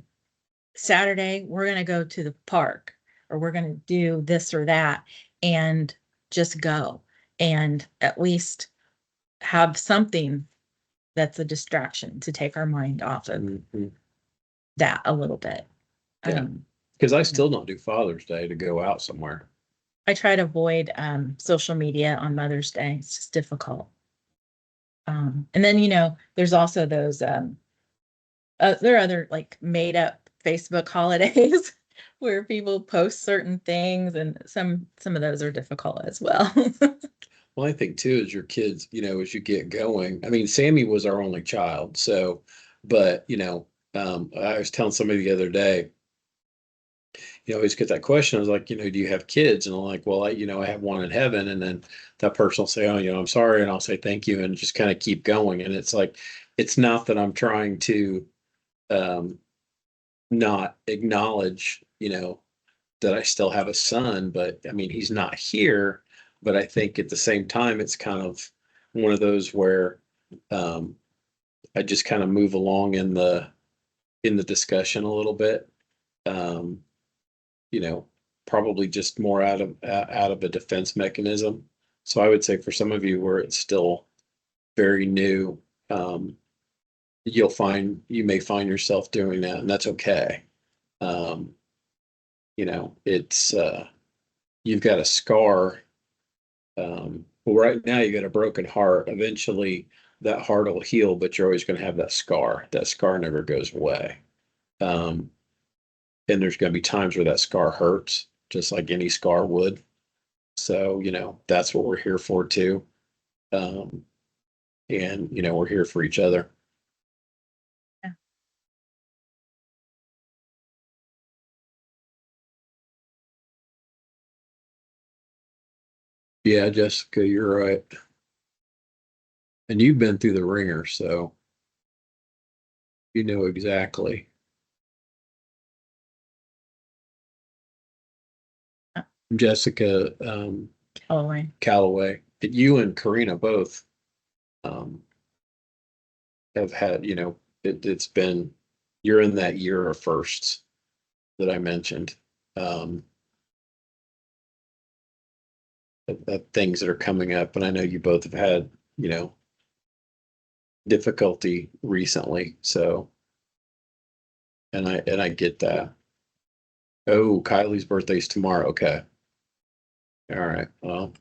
Saturday we're going to go to the park, or we're going to do this or that, and just go and at least have something that's a distraction to take our mind off of Mhm. that a little bit. Yeah. Um, Because I still don't do Father's Day to go out somewhere. I try to avoid social media on Mother's Day. It's just difficult. And then, you know, there's also those there are other like made up Facebook holidays where people post certain things, and some of those are difficult as well. Well, I think too, as your kids, you know, as you get going, I mean, Sammy was our only child. So, but, you know, I was telling somebody the other day, you always get that question. I was like, you know, do you have kids? And I'm like, well, you know, I have one in heaven. And then that person will say, oh, you know, I'm sorry. And I'll say, thank you. And just kind of keep going. And it's like, it's not that I'm trying to, um, not acknowledge, you know, that I still have a son, but I mean, he's not here. But I think at the same time, it's kind of one of those where, um, I just kind of move along in the discussion a little bit. Um, you know, probably just more out of a defense mechanism. So I would say for some of you where it's still very new, you may find yourself doing that, and that's okay. Um, you know, it's you've got a scar. Well, right now you got a broken heart. Eventually, that heart will heal, but you're always going to have that scar. That scar never goes away. Um, and there's going to be times where that scar hurts, just like any scar would. So, you know, that's what we're here for too. Um, and, you know, we're here for each other. Yeah. Yeah, Jessica, you're right. And you've been through the ringer, so you know exactly. Jessica, Calloway, you and Karina both, um, have had, you know, it's been, you're in that year of firsts that I mentioned. Um, of things that are coming up. And I know you both have had, you know, difficulty recently. So, and I get that. Oh, Kylie's birthday's tomorrow. Okay. All right. Well,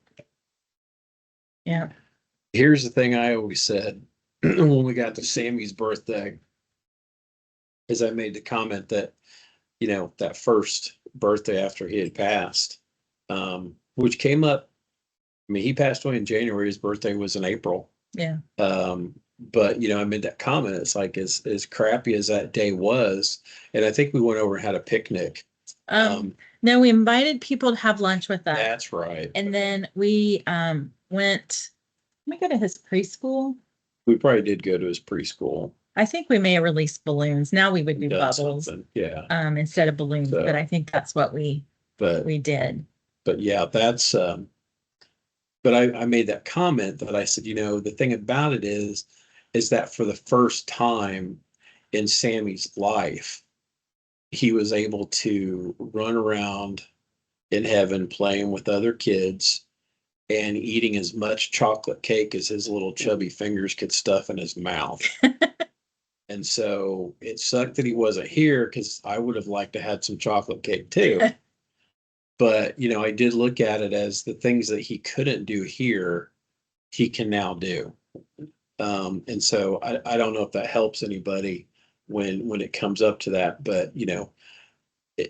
Yeah. here's the thing I always said when we got to Sammy's birthday is I made the comment that, you know, that first birthday after he had passed, which came up. I mean, he passed away in January. His birthday was in April. Yeah. But you know, I made that comment. It's like as crappy as that day was, and I think we went over and had a picnic. No, we invited people to have lunch with us. That's right. And then we went, we go to his preschool. We probably did go to his preschool. I think we may have released balloons. Now we would do bubbles. Yeah. Instead of balloons, So, but I think that's what we did. But yeah, that's but I made that comment that I said, you know, the thing about it is that for the first time in Sammy's life, he was able to run around in heaven playing with other kids and eating as much chocolate cake as his little chubby fingers could stuff in his mouth. And so it sucked that he wasn't here because I would have liked to have some chocolate cake too. But, you know, I did look at it as the things that he couldn't do here, he can now do. And so I don't know if that helps anybody when it comes up to that, but you know,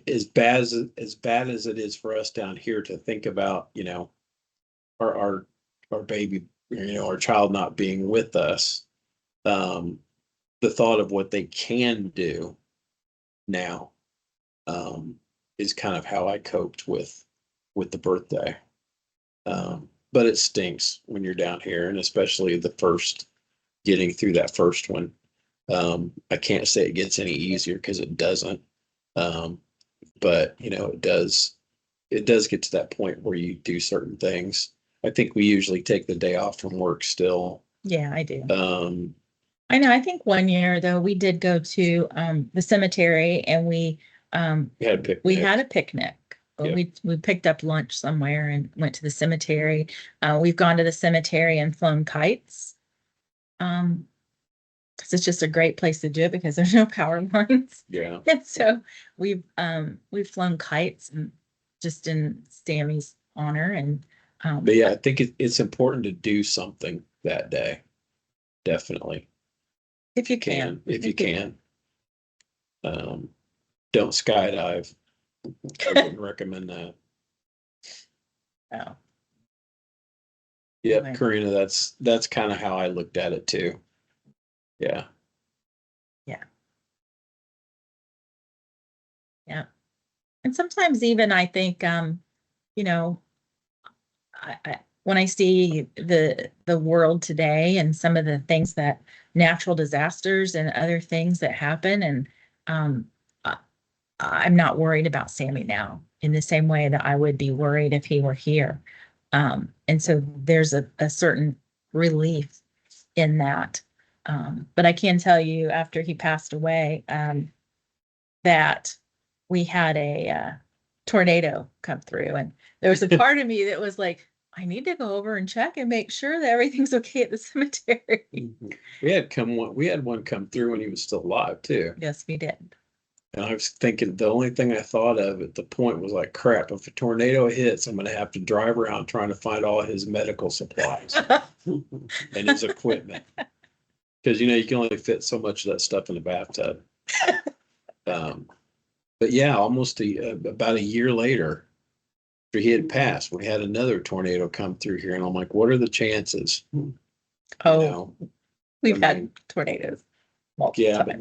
as bad as it is for us down here to think about, you know, our baby, you know, our child not being with us, the thought of what they can do now, is kind of how I coped with the birthday. But it stinks when you're down here, and especially getting through that first one. I can't say it gets any easier because it doesn't. But you know, it does get to that point where you do certain things. I think we usually take the day off from work still. Yeah, I do. Um, I know. I think one year though, we did go to the cemetery and we had a picnic. we had a picnic. Yep. We picked up lunch somewhere and went to the cemetery. We've gone to the cemetery and flown kites. 'Cause it's just a great place to do it because there's no power lines. Yeah. And so we've flown kites and just in Sammy's honor and But yeah, I think it's important to do something that day. Definitely. if you can. If you can. Don't skydive. I wouldn't recommend that. Oh. Yep, Right. Karina, that's kind of how I looked at it too. Yeah. Yeah. Yeah. And sometimes even I think, you know, when I see the world today and some of the things that natural disasters and other things that happen, and I'm not worried about Sammy now in the same way that I would be worried if he were here. And so there's a certain relief in that. But I can tell you after he passed away, that we had a tornado come through, and there was a part of me that was like, I need to go over and check and make sure that everything's okay at the cemetery. We had one come through when he was still alive too. Yes, we did. And I was thinking the only thing I thought of at the point was like, crap, if a tornado hits, I'm going to have to drive around trying to find all his medical supplies and his equipment. Because, you know, you can only fit so much of that stuff in the bathtub. But yeah, almost about a year later, after he had passed, we had another tornado come through here. And I'm like, what are the chances? Oh, You know, we've had tornadoes. Yeah, but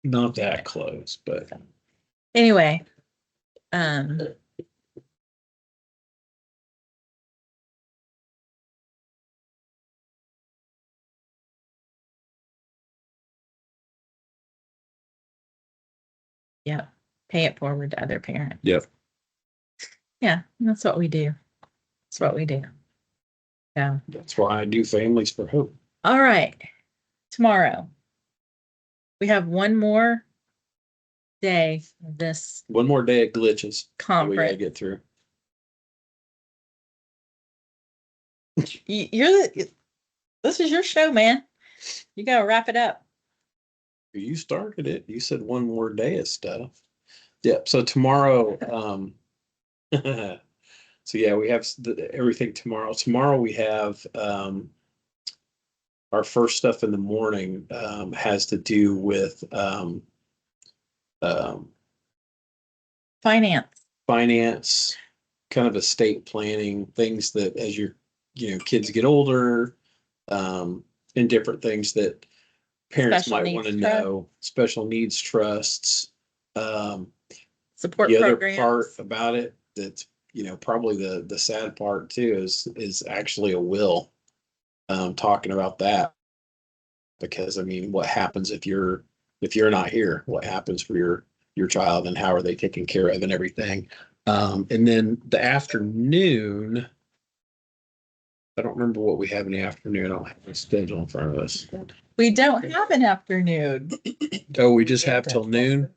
not that close, but anyway, yeah, pay it forward to other parents. Yep. Yeah, that's what we do. That's what we do. Yeah. That's why I do Families for Hope. All right. Tomorrow, we have one more day of this One more day of glitches that we gotta conference. get through. This is your show, man. You gotta wrap it up. You started it. You said one more day of stuff. Yep. So tomorrow, so yeah, we have everything tomorrow. Tomorrow we have our first stuff in the morning has to do with finance, kind of estate planning, things that as your kids get older, and different things that parents Special might want to needs trust. know, special needs trusts. Support The other programs. part about it that's probably the sad part too is actually a will. Talking about that, because I mean, what happens if you're not here? What happens for your child, and how are they taken care of and everything? And then the afternoon, I don't remember what we have in the afternoon. I don't have my schedule in front of us. We don't have an afternoon. Oh, we just have till noon?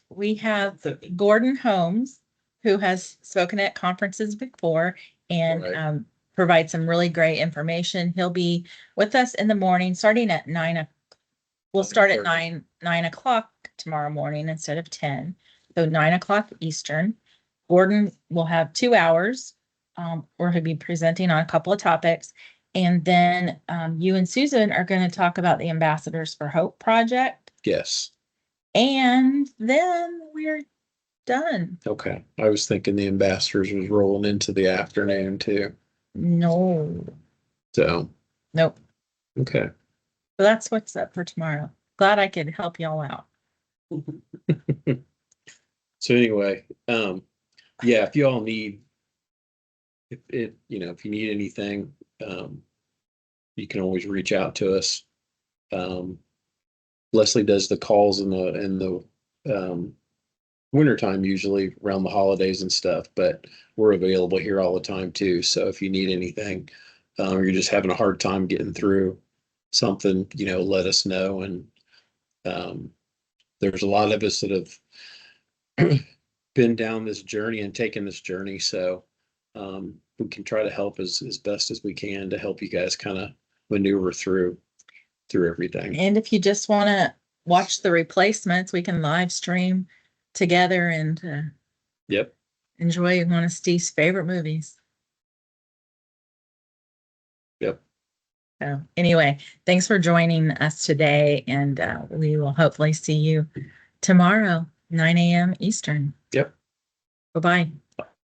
We have Gordon Holmes, who has spoken at conferences before and Right. Provide some really great information. He'll be with us in the morning, starting at 9. We'll start at 9 o'clock tomorrow morning instead of 10. So 9 o'clock Eastern. Gordon will have 2 hours, where he'll be presenting on a couple of topics. And then you and Susan are going to talk about the Ambassadors for Hope project. Yes. And then we're done. Okay. I was thinking the ambassadors was rolling into the afternoon too. No. So. Nope. Okay. So that's what's up for tomorrow. Glad I could help y'all out. So anyway, yeah, if you all need, if you need anything, you can always reach out to us. Leslie does the calls in the wintertime, usually around the holidays and stuff, but we're available here all the time too. So if you need anything, or you're just having a hard time getting through something, let us know. And there's a lot of us that have been down this journey and taken this journey. So we can try to help as best as we can to help you guys kind of maneuver through everything. And if you just want to watch the replacements, we can live stream together and Yep. enjoy one of Steve's favorite movies. Yep. So anyway, thanks for joining us today, and we will hopefully see you tomorrow, 9 a.m. Eastern. Yep. Bye-bye.